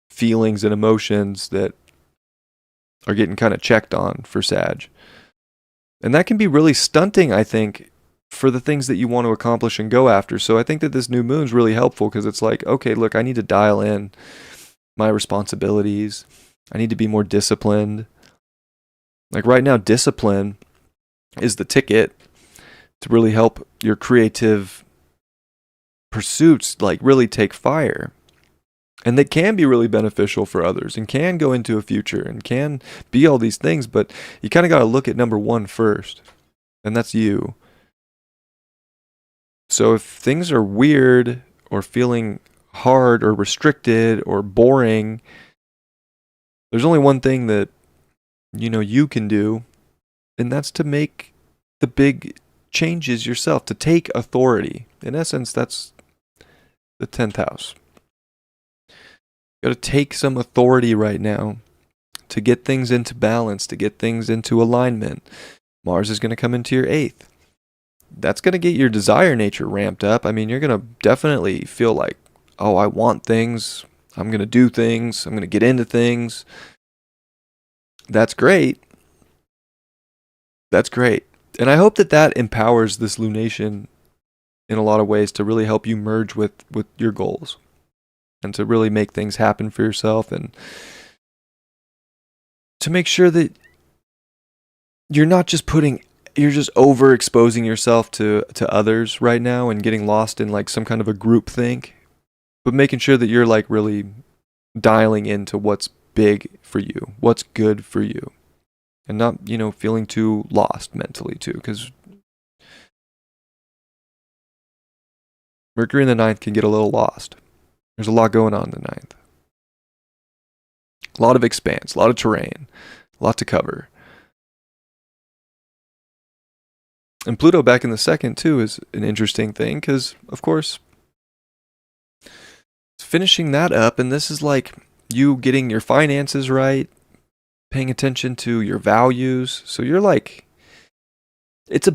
feelings and emotions that are getting kind of checked on for Sag. And that can be really stunting, I think, for the things that you want to accomplish and go after. So I think that this new moon's really helpful because it's like, okay, look, I need to dial in my responsibilities. I need to be more disciplined. Like right now, discipline is the ticket to really help your creative pursuits like really take fire. And that can be really beneficial for others and can go into a future and can be all these things, but you kind of got to look at number one first, and that's you. So if things are weird or feeling hard or restricted or boring, there's only one thing that you can do, and that's to make the big changes yourself, to take authority. In essence, that's the 10th house. You got to take some authority right now to get things into balance, to get things into alignment. Mars is going to come into your 8th. That's going to get your desire nature ramped up. I mean, you're going to definitely feel like, oh, I want things. I'm going to do things. I'm going to get into things. That's great. That's great. And I hope that that empowers this lunation in a lot of ways to really help you merge with your goals and to really make things happen for yourself and to make sure that you're just overexposing yourself to others right now and getting lost in like some kind of a group think, but making sure that you're like really dialing into what's big for you, what's good for you, and not, feeling too lost mentally too, because Mercury in the 9th can get a little lost. There's a lot going on in the 9th. A lot of expanse, a lot of terrain, a lot to cover. And Pluto back in the 2nd too is an interesting thing because, of course, finishing that up, and this is like you getting your finances right, paying attention to your values. So you're like, it's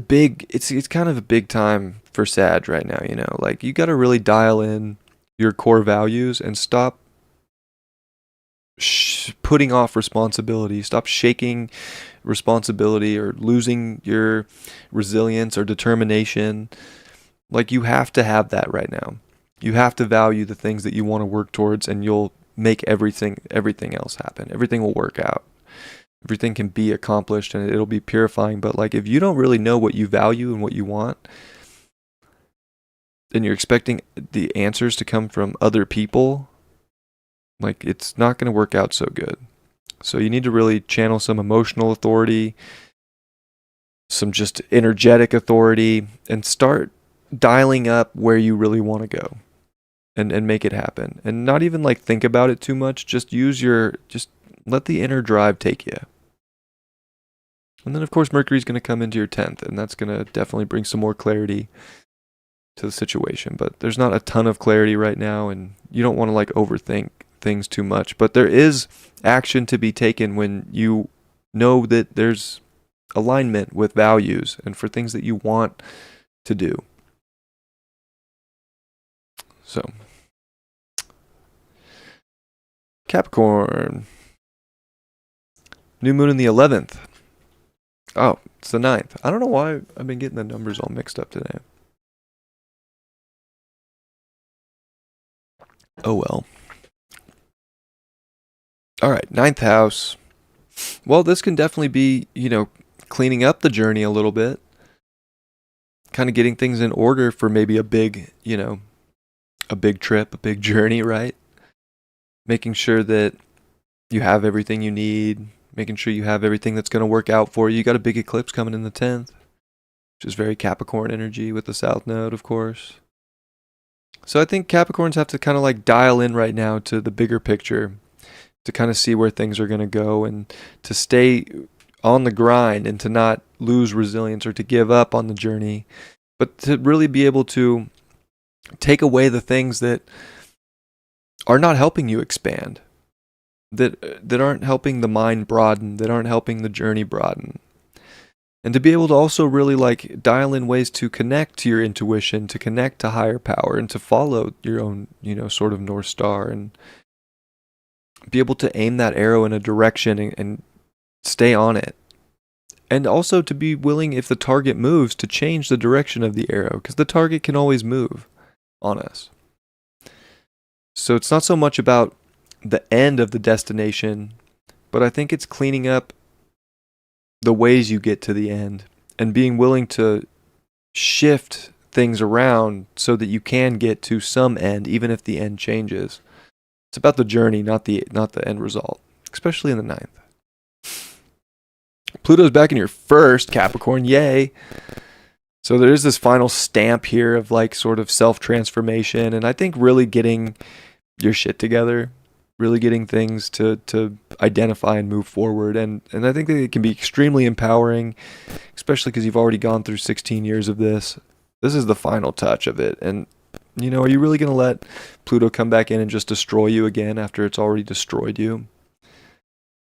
kind of a big time for Sag right now, like you got to really dial in your core values and stop putting off responsibility, stop shaking responsibility or losing your resilience or determination. Like you have to have that right now. You have to value the things that you want to work towards, and you'll make everything else happen. Everything will work out. Everything can be accomplished and it'll be purifying. But like if you don't really know what you value and what you want, and you're expecting the answers to come from other people, like it's not going to work out so good. So you need to really channel some emotional authority, some just energetic authority, and start dialing up where you really want to go and make it happen. And not even like think about it too much. Just let the inner drive take you. And then of course Mercury's going to come into your 10th, and that's going to definitely bring some more clarity to the situation. But there's not a ton of clarity right now, and you don't want to like overthink things too much. But there is action to be taken when you know that there's alignment with values and for things that you want to do. So Capricorn, new moon in the 11th. Oh, it's the 9th. I don't know why I've been getting the numbers all mixed up today. Oh well. All right, 9th house. Well, this can definitely be, cleaning up the journey a little bit. Kind of getting things in order for maybe a big trip, a big journey, right? Making sure that you have everything you need, making sure you have everything that's going to work out for you. You got a big eclipse coming in the 10th, which is very Capricorn energy with the South Node, of course. So I think Capricorns have to kind of like dial in right now to the bigger picture to kind of see where things are going to go and to stay on the grind and to not lose resilience or to give up on the journey, but to really be able to take away the things that are not helping you expand, that aren't helping the mind broaden, that aren't helping the journey broaden. And to be able to also really like dial in ways to connect to your intuition, to connect to higher power, and to follow your own, sort of North Star, and be able to aim that arrow in a direction and stay on it. And also to be willing, if the target moves, to change the direction of the arrow, because the target can always move on us. So it's not so much about the end of the destination, but I think it's cleaning up the ways you get to the end and being willing to shift things around so that you can get to some end, even if the end changes. It's about the journey, not the end result, especially in the ninth. Pluto's back in your first, Capricorn, yay. So there is this final stamp here of like sort of self-transformation, and I think really getting your shit together, really getting things to identify and move forward, and I think that it can be extremely empowering, especially because you've already gone through 16 years of this. This is the final touch of it, and you know, are you really going to let Pluto come back in and just destroy you again after it's already destroyed you?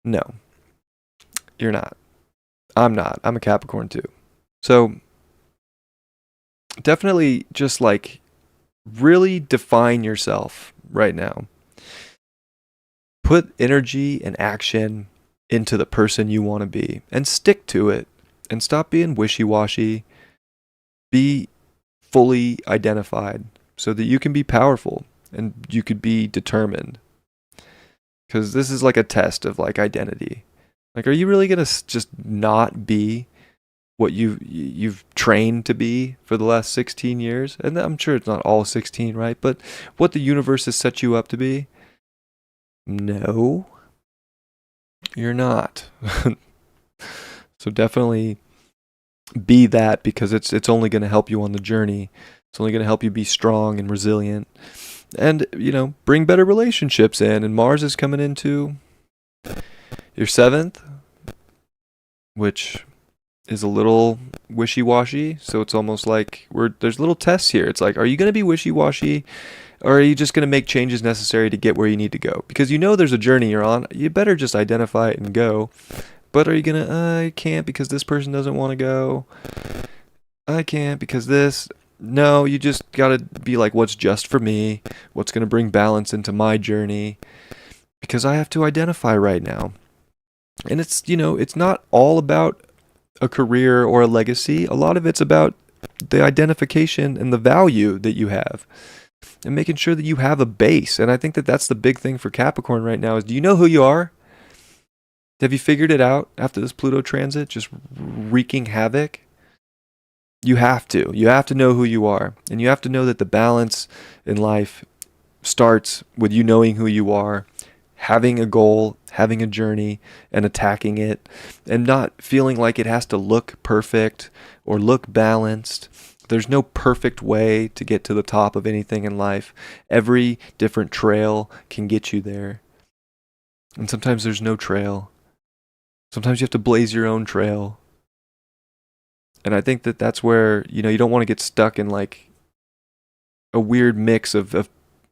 No, you're not. I'm not. I'm a Capricorn too. So definitely just like really define yourself right now. Put energy and action into the person you want to be and stick to it and stop being wishy-washy. Be fully identified so that you can be powerful and you could be determined. Because this is like a test of like identity. Like, are you really going to just not be what you've trained to be for the last 16 years? And I'm sure it's not all 16, right? But what the universe has set you up to be? No, you're not. So definitely be that, because it's only going to help you on the journey. It's only going to help you be strong and resilient. And, you know, bring better relationships in. And Mars is coming into your 7th, which is a little wishy-washy. So it's almost like there's little tests here. It's like, are you going to be wishy-washy, or are you just going to make changes necessary to get where you need to go? Because you know there's a journey you're on. You better just identify it and go. But are you going to, I can't because this person doesn't want to go. I can't because this. No, you just got to be like, what's just for me? What's going to bring balance into my journey? Because I have to identify right now. And it's, you know, it's not all about a career or a legacy. A lot of it's about the identification and the value that you have and making sure that you have a base. And I think that that's the big thing for Capricorn right now is, do you know who you are? Have you figured it out after this Pluto transit just wreaking havoc? You have to. You have to know who you are. And you have to know that the balance in life starts with you knowing who you are, having a goal, having a journey, and attacking it, and not feeling like it has to look perfect or look balanced. There's no perfect way to get to the top of anything in life. Every different trail can get you there. And sometimes there's no trail. Sometimes you have to blaze your own trail. And I think that that's where, you know, you don't want to get stuck in like a weird mix of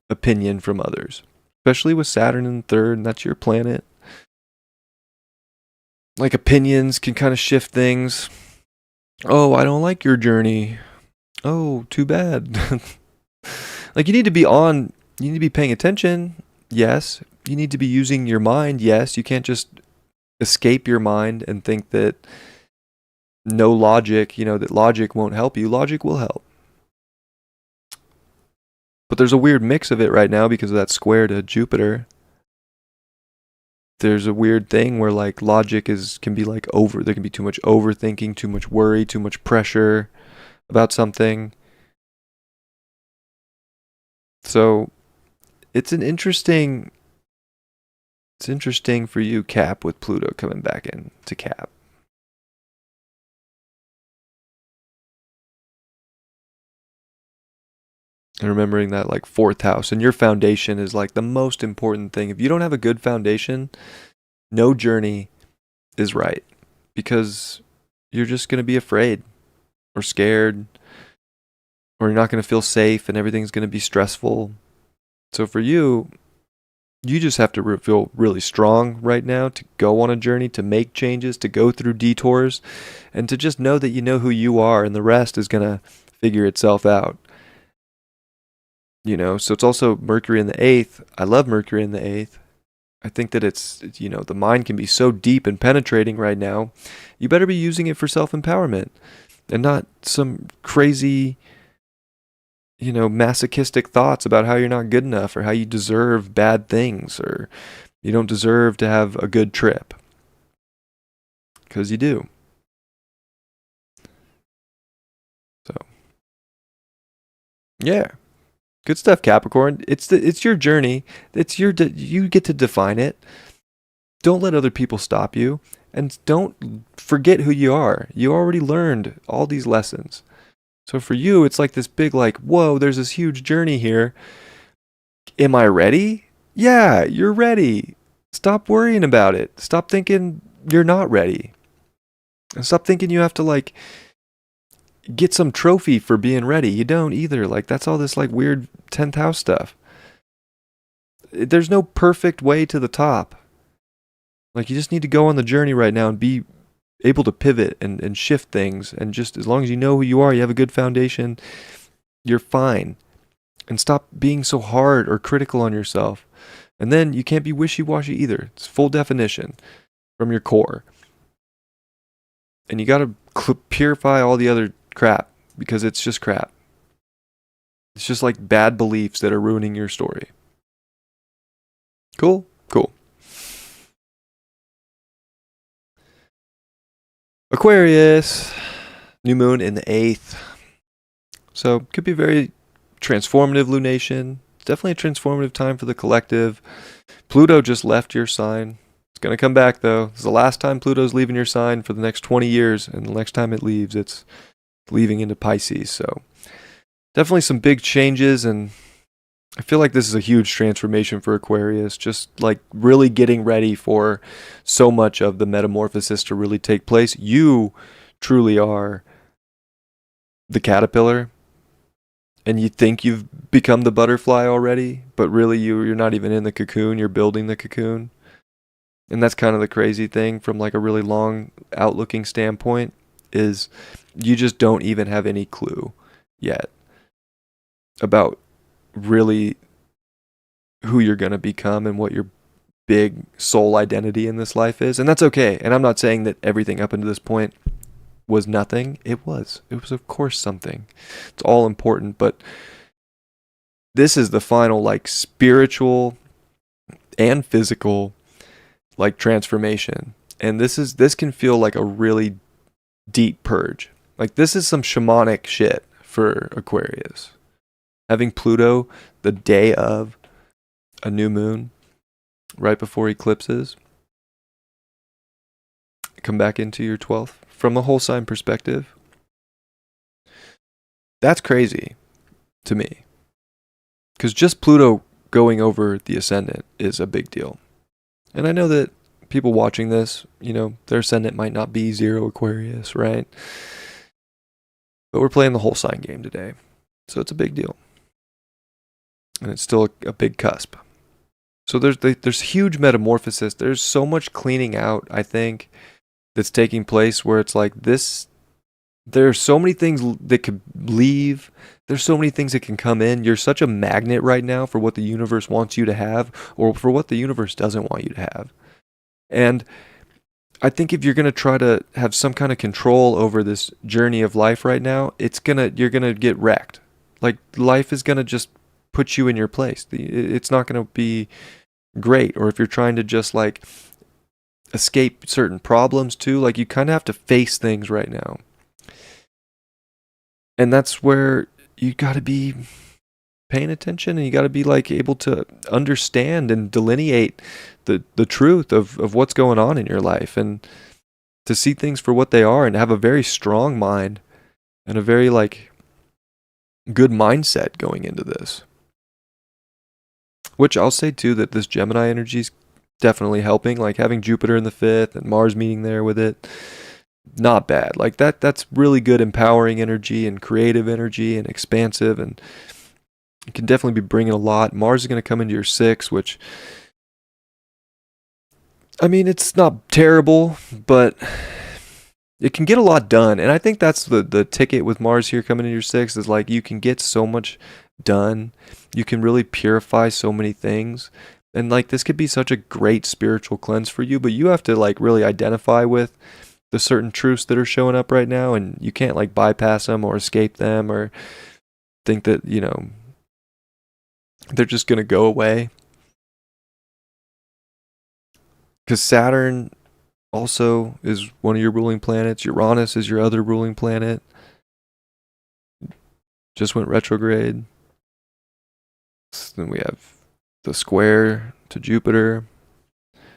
opinion from others. Especially with Saturn in the 3rd, and that's your planet. Like, opinions can kind of shift things. Oh, I don't like your journey. Oh, too bad. Like, you need to be paying attention. Yes. You need to be using your mind. Yes. You can't just escape your mind and think that no logic, you know, that logic won't help you. Logic will help. But there's a weird mix of it right now because of that square to Jupiter. There's a weird thing where like logic can be like there can be too much overthinking, too much worry, too much pressure about something. So it's interesting for you, Cap, with Pluto coming back into Cap. And remembering that like 4th house and your foundation is like the most important thing. If you don't have a good foundation, no journey is right, because you're just going to be afraid or scared, or you're not going to feel safe and everything's going to be stressful. So for you, you just have to feel really strong right now to go on a journey, to make changes, to go through detours, and to just know that you know who you are, and the rest is going to figure itself out. You know, so it's also Mercury in the 8th. I love Mercury in the 8th. I think that it's, you know, the mind can be so deep and penetrating right now. You better be using it for self-empowerment and not some crazy, you know, masochistic thoughts about how you're not good enough or how you deserve bad things or you don't deserve to have a good trip. Because you do. So, yeah. Good stuff, Capricorn. It's your journey. You get to define it. Don't let other people stop you, and don't forget who you are. You already learned all these lessons. So for you, it's like this big like, whoa, there's this huge journey here. Am I ready? Yeah, you're ready. Stop worrying about it. Stop thinking you're not ready. And stop thinking you have to like get some trophy for being ready. You don't either. Like that's all this like weird 10th house stuff. There's no perfect way to the top. Like you just need to go on the journey right now and be able to pivot and shift things. And just as long as you know who you are, you have a good foundation, you're fine. And stop being so hard or critical on yourself. And then you can't be wishy-washy either. It's full definition from your core. And you got to purify all the other crap because it's just crap. It's just like bad beliefs that are ruining your story. Cool? Cool. Aquarius, new moon in the 8th. So could be very transformative lunation. It's definitely a transformative time for the collective. Pluto just left your sign. It's going to come back though. It's the last time Pluto's leaving your sign for the next 20 years. And the next time it leaves, it's leaving into Pisces. So definitely some big changes. And I feel like this is a huge transformation for Aquarius. Just like really getting ready for so much of the metamorphosis to really take place. You truly are the caterpillar. And you think you've become the butterfly already, but really you're not even in the cocoon, you're building the cocoon. And that's kind of the crazy thing from like a really long outlooking standpoint is you just don't even have any clue yet about really who you're going to become and what your big soul identity in this life is. And that's okay. And I'm not saying that everything up until this point was nothing. It was of course something. It's all important, but this is the final like spiritual and physical like transformation. And this can feel like a really deep purge. Like this is some shamanic shit for Aquarius. Having Pluto the day of a new moon right before eclipses come back into your 12th from a whole sign perspective. That's crazy to me. Because just Pluto going over the ascendant is a big deal. And I know that people watching this, you know, their ascendant might not be 0 Aquarius, right? But we're playing the whole sign game today. So it's a big deal. And it's still a big cusp. So there's huge metamorphosis. There's so much cleaning out, I think, that's taking place where it's like this. There are so many things that could leave. There's so many things that can come in. You're such a magnet right now for what the universe wants you to have or for what the universe doesn't want you to have. And I think if you're going to try to have some kind of control over this journey of life right now, you're going to get wrecked. Like life is going to just put you in your place. It's not going to be great. Or if you're trying to just like escape certain problems too, like you kind of have to face things right now. And that's where you got to be paying attention and you got to be like able to understand and delineate the truth of what's going on in your life and to see things for what they are and have a very strong mind and a very like good mindset going into this. Which I'll say too that this Gemini energy is definitely helping, like having Jupiter in the 5th and Mars meeting there with it. Not bad. Like that's really good empowering energy and creative energy and expansive, and you can definitely be bringing a lot. Mars is going to come into your 6th, which I mean, it's not terrible, but it can get a lot done. And I think that's the ticket with Mars here coming into your 6th is like you can get so much done. You can really purify so many things. And like this could be such a great spiritual cleanse for you, but you have to like really identify with the certain truths that are showing up right now, and you can't like bypass them or escape them or think that, you know, they're just going to go away. Because Saturn also is one of your ruling planets. Uranus is your other ruling planet. Just went retrograde. Then we have the square to Jupiter.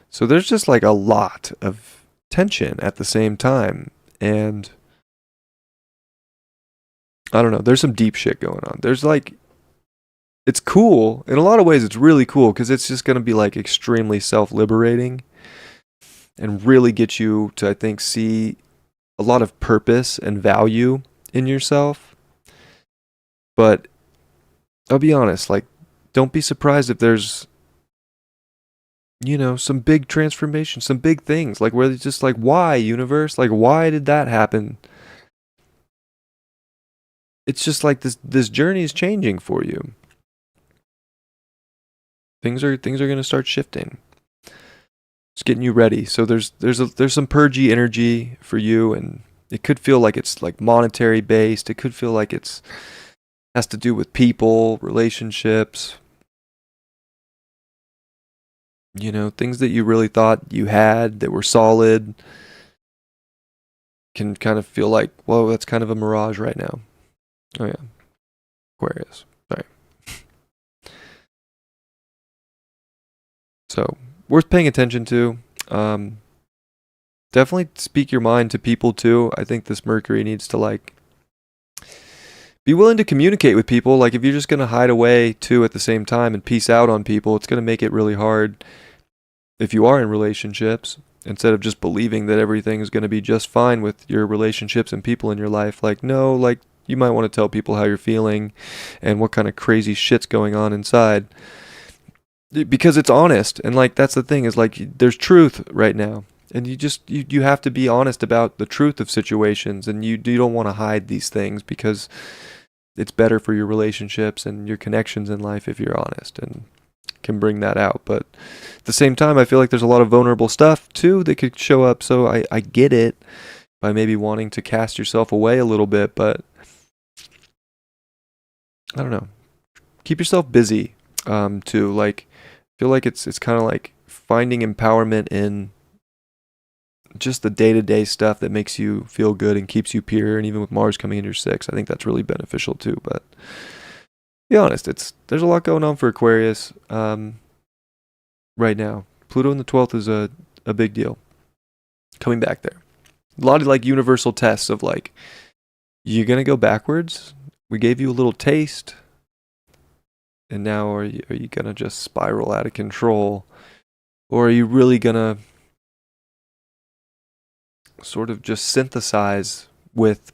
So there's just like a lot of tension at the same time. And I don't know, there's some deep shit going on. There's like, it's cool. In a lot of ways, it's really cool because it's just going to be like extremely self-liberating and really get you to, I think, see a lot of purpose and value in yourself. But I'll be honest, like, don't be surprised if there's, you know, some big transformation, some big things, like where it's just like, why, universe? Like, why did that happen? It's just like this journey is changing for you. Things are going to start shifting. It's getting you ready. So there's some purgy energy for you, and it could feel like it's like monetary based. It could feel like it's has to do with people, relationships. You know, things that you really thought you had that were solid can kind of feel like, whoa, that's kind of a mirage right now. Oh yeah, Aquarius. Sorry. So worth paying attention to. Definitely speak your mind to people too. I think this Mercury needs to like be willing to communicate with people. Like if you're just going to hide away too at the same time and peace out on people, it's going to make it really hard if you are in relationships, instead of just believing that everything is going to be just fine with your relationships and people in your life. Like, no, like you might want to tell people how you're feeling and what kind of crazy shit's going on inside, because it's honest. And like that's the thing, is like there's truth right now, and you have to be honest about the truth of situations, and you don't want to hide these things because it's better for your relationships and your connections in life if you're honest and can bring that out. But at the same time, I feel like there's a lot of vulnerable stuff too that could show up. So I get it by maybe wanting to cast yourself away a little bit, but I don't know. Keep yourself busy too. Like feel like it's kind of like finding empowerment in just the day-to-day stuff that makes you feel good and keeps you pure. And even with Mars coming into your 6th, I think that's really beneficial too. But be honest, there's a lot going on for Aquarius right now. Pluto in the 12th is a big deal. Coming back there. A lot of like universal tests of like, you're going to go backwards? We gave you a little taste. And now are you going to just spiral out of control? Or are you really going to sort of just synthesize with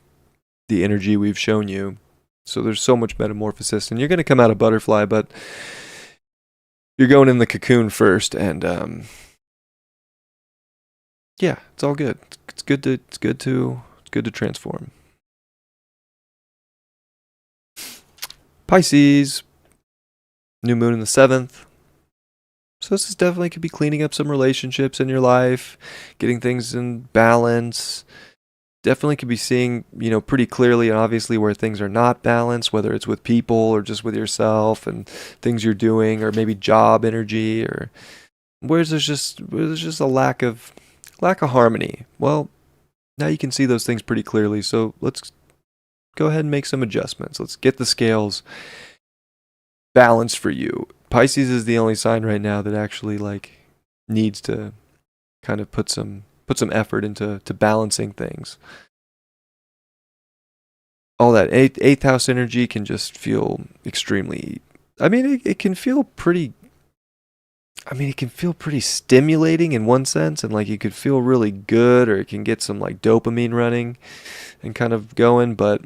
the energy we've shown you? So there's so much metamorphosis, and you're going to come out a butterfly, but you're going in the cocoon first, and yeah, it's all good. It's good to transform. Pisces, new moon in the 7th. So this is definitely could be cleaning up some relationships in your life, getting things in balance. Definitely could be seeing, you know, pretty clearly and obviously where things are not balanced, whether it's with people or just with yourself and things you're doing, or maybe job energy, or where there's just a lack of harmony. Well, now you can see those things pretty clearly. So let's go ahead and make some adjustments. Let's get the scales balanced for you. Pisces is the only sign right now that actually like needs to kind of put some effort into balancing things. All that eighth house energy can just feel extremely, I mean, it can feel pretty, it can feel pretty stimulating in one sense, and like you could feel really good, or it can get some like dopamine running and kind of going, but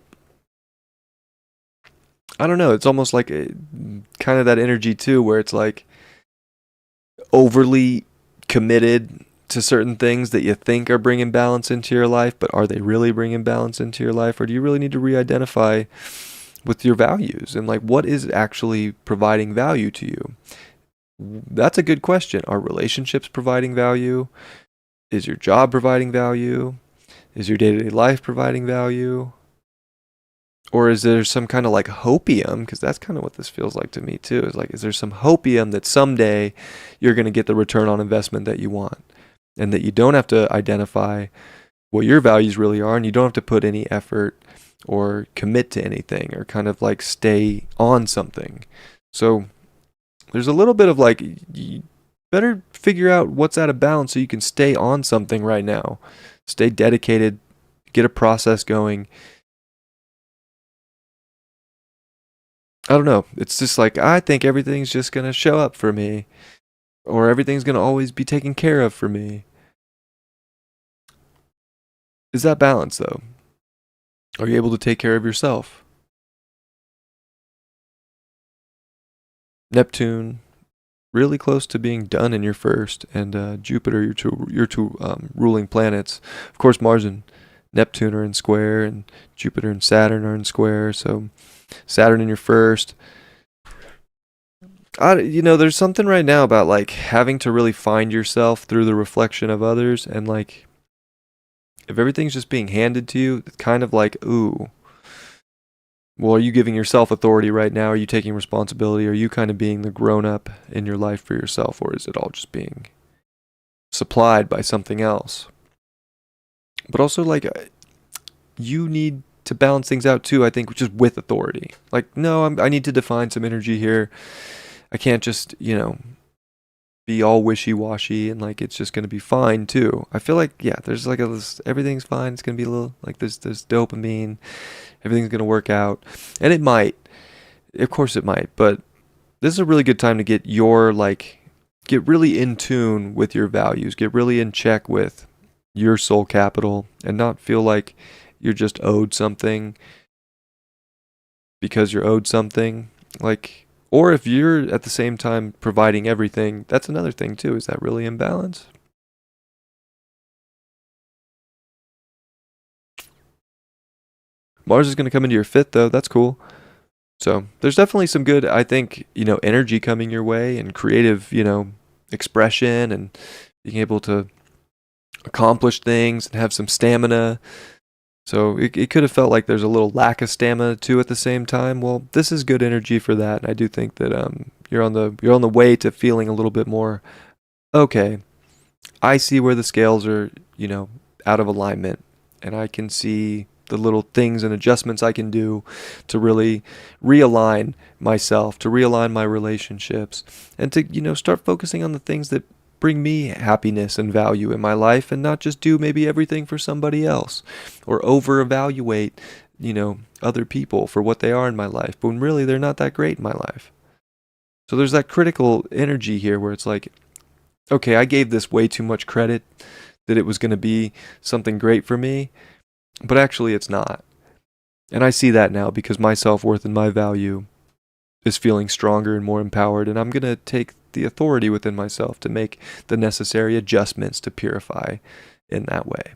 I don't know, it's almost like kind of that energy too, where it's like overly committed to certain things that you think are bringing balance into your life, but are they really bringing balance into your life? Or do you really need to re-identify with your values and like what is actually providing value to you? That's a good question. Are relationships providing value? Is your job providing value? Is your day-to-day life providing value? Or is there some kind of like hopium? Because that's kind of what this feels like to me too. Is like, is there some hopium that someday you're going to get the return on investment that you want, and that you don't have to identify what your values really are, and you don't have to put any effort or commit to anything, or kind of like stay on something. So there's a little bit of like, you better figure out what's out of balance so you can stay on something right now. Stay dedicated, get a process going. I don't know. It's just like, I think everything's just going to show up for me, or everything's going to always be taken care of for me. Is that balance though? Are you able to take care of yourself? Neptune, really close to being done in your first, and Jupiter, your two ruling planets. Of course, Mars and Neptune are in square, and Jupiter and Saturn are in square. So Saturn in your first. There's something right now about like having to really find yourself through the reflection of others, and like if everything's just being handed to you, it's kind of like, ooh, well, are you giving yourself authority right now? Are you taking responsibility? Are you kind of being the grown up in your life for yourself, or is it all just being supplied by something else? But also, like, you need to balance things out too, I think, just with authority. Like, no, I need to define some energy here. I can't just, be all wishy-washy and like it's just going to be fine too. I feel like, yeah, there's like everything's fine. It's going to be a little like there's dopamine. Everything's going to work out. And it might. Of course it might, but this is a really good time to get really in tune with your values, get really in check with your soul capital, and not feel like you're just owed something because you're owed something. Like, or if you're at the same time providing everything, that's another thing too. Is that really in balance? Mars is going to come into your fifth though. That's cool. So there's definitely some good, I think, energy coming your way, and creative, expression, and being able to accomplish things and have some stamina. So it could have felt like there's a little lack of stamina too at the same time. Well, this is good energy for that. And I do think that you're on the way to feeling a little bit more okay. I see where the scales are, out of alignment, and I can see the little things and adjustments I can do to really realign myself, to realign my relationships, and to, start focusing on the things that bring me happiness and value in my life, and not just do maybe everything for somebody else, or over evaluate, other people for what they are in my life, but when really they're not that great in my life. So there's that critical energy here where it's like, okay, I gave this way too much credit that it was going to be something great for me, but actually it's not. And I see that now because my self-worth and my value is feeling stronger and more empowered, and I'm going to take the authority within myself to make the necessary adjustments to purify in that way.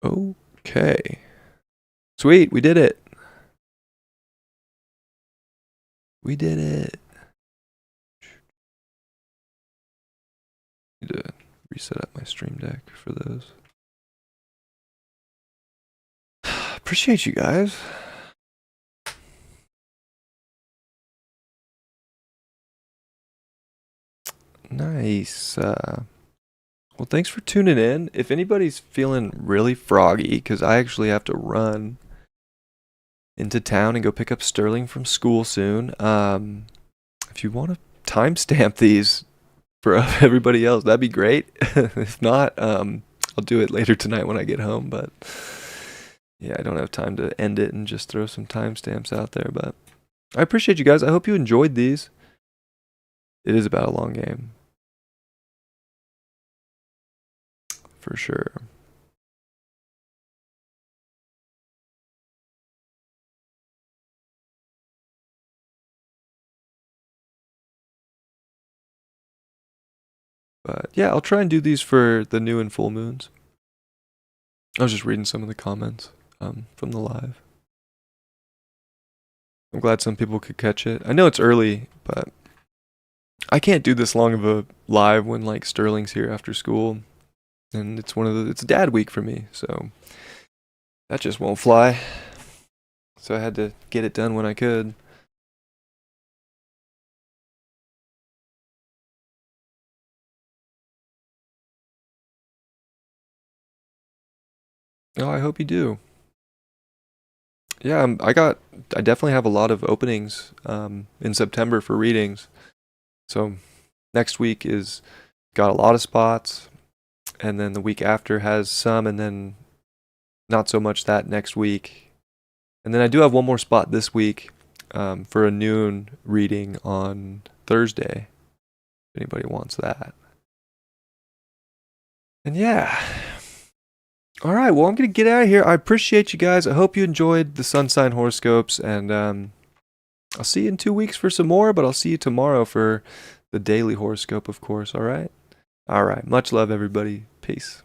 Okay. Sweet, we did it. We did it. Need to reset up my stream deck for those. Appreciate you guys. Nice. Well, thanks for tuning in. If anybody's feeling really froggy, because I actually have to run into town and go pick up Sterling from school soon, if you want to timestamp these for everybody else, that'd be great. If not, I'll do it later tonight when I get home, but yeah, I don't have time to end it and just throw some timestamps out there, but I appreciate you guys. I hope you enjoyed these. It is about a long game. For sure. But yeah, I'll try and do these for the new and full moons. I was just reading some of the comments from the live. I'm glad some people could catch it. I know it's early, but I can't do this long of a live when like Sterling's here after school, and it's dad week for me, so that just won't fly. So I had to get it done when I could. Oh, I hope you do. Yeah, I definitely have a lot of openings in September for readings. So next week is got a lot of spots, and then the week after has some, and then not so much that next week. And then I do have one more spot this week for a noon reading on Thursday, if anybody wants that. And yeah. All right, well, I'm going to get out of here. I appreciate you guys. I hope you enjoyed the sun sign horoscopes, and I'll see you in 2 weeks for some more, but I'll see you tomorrow for the daily horoscope, of course, all right? All right, much love, everybody. Peace.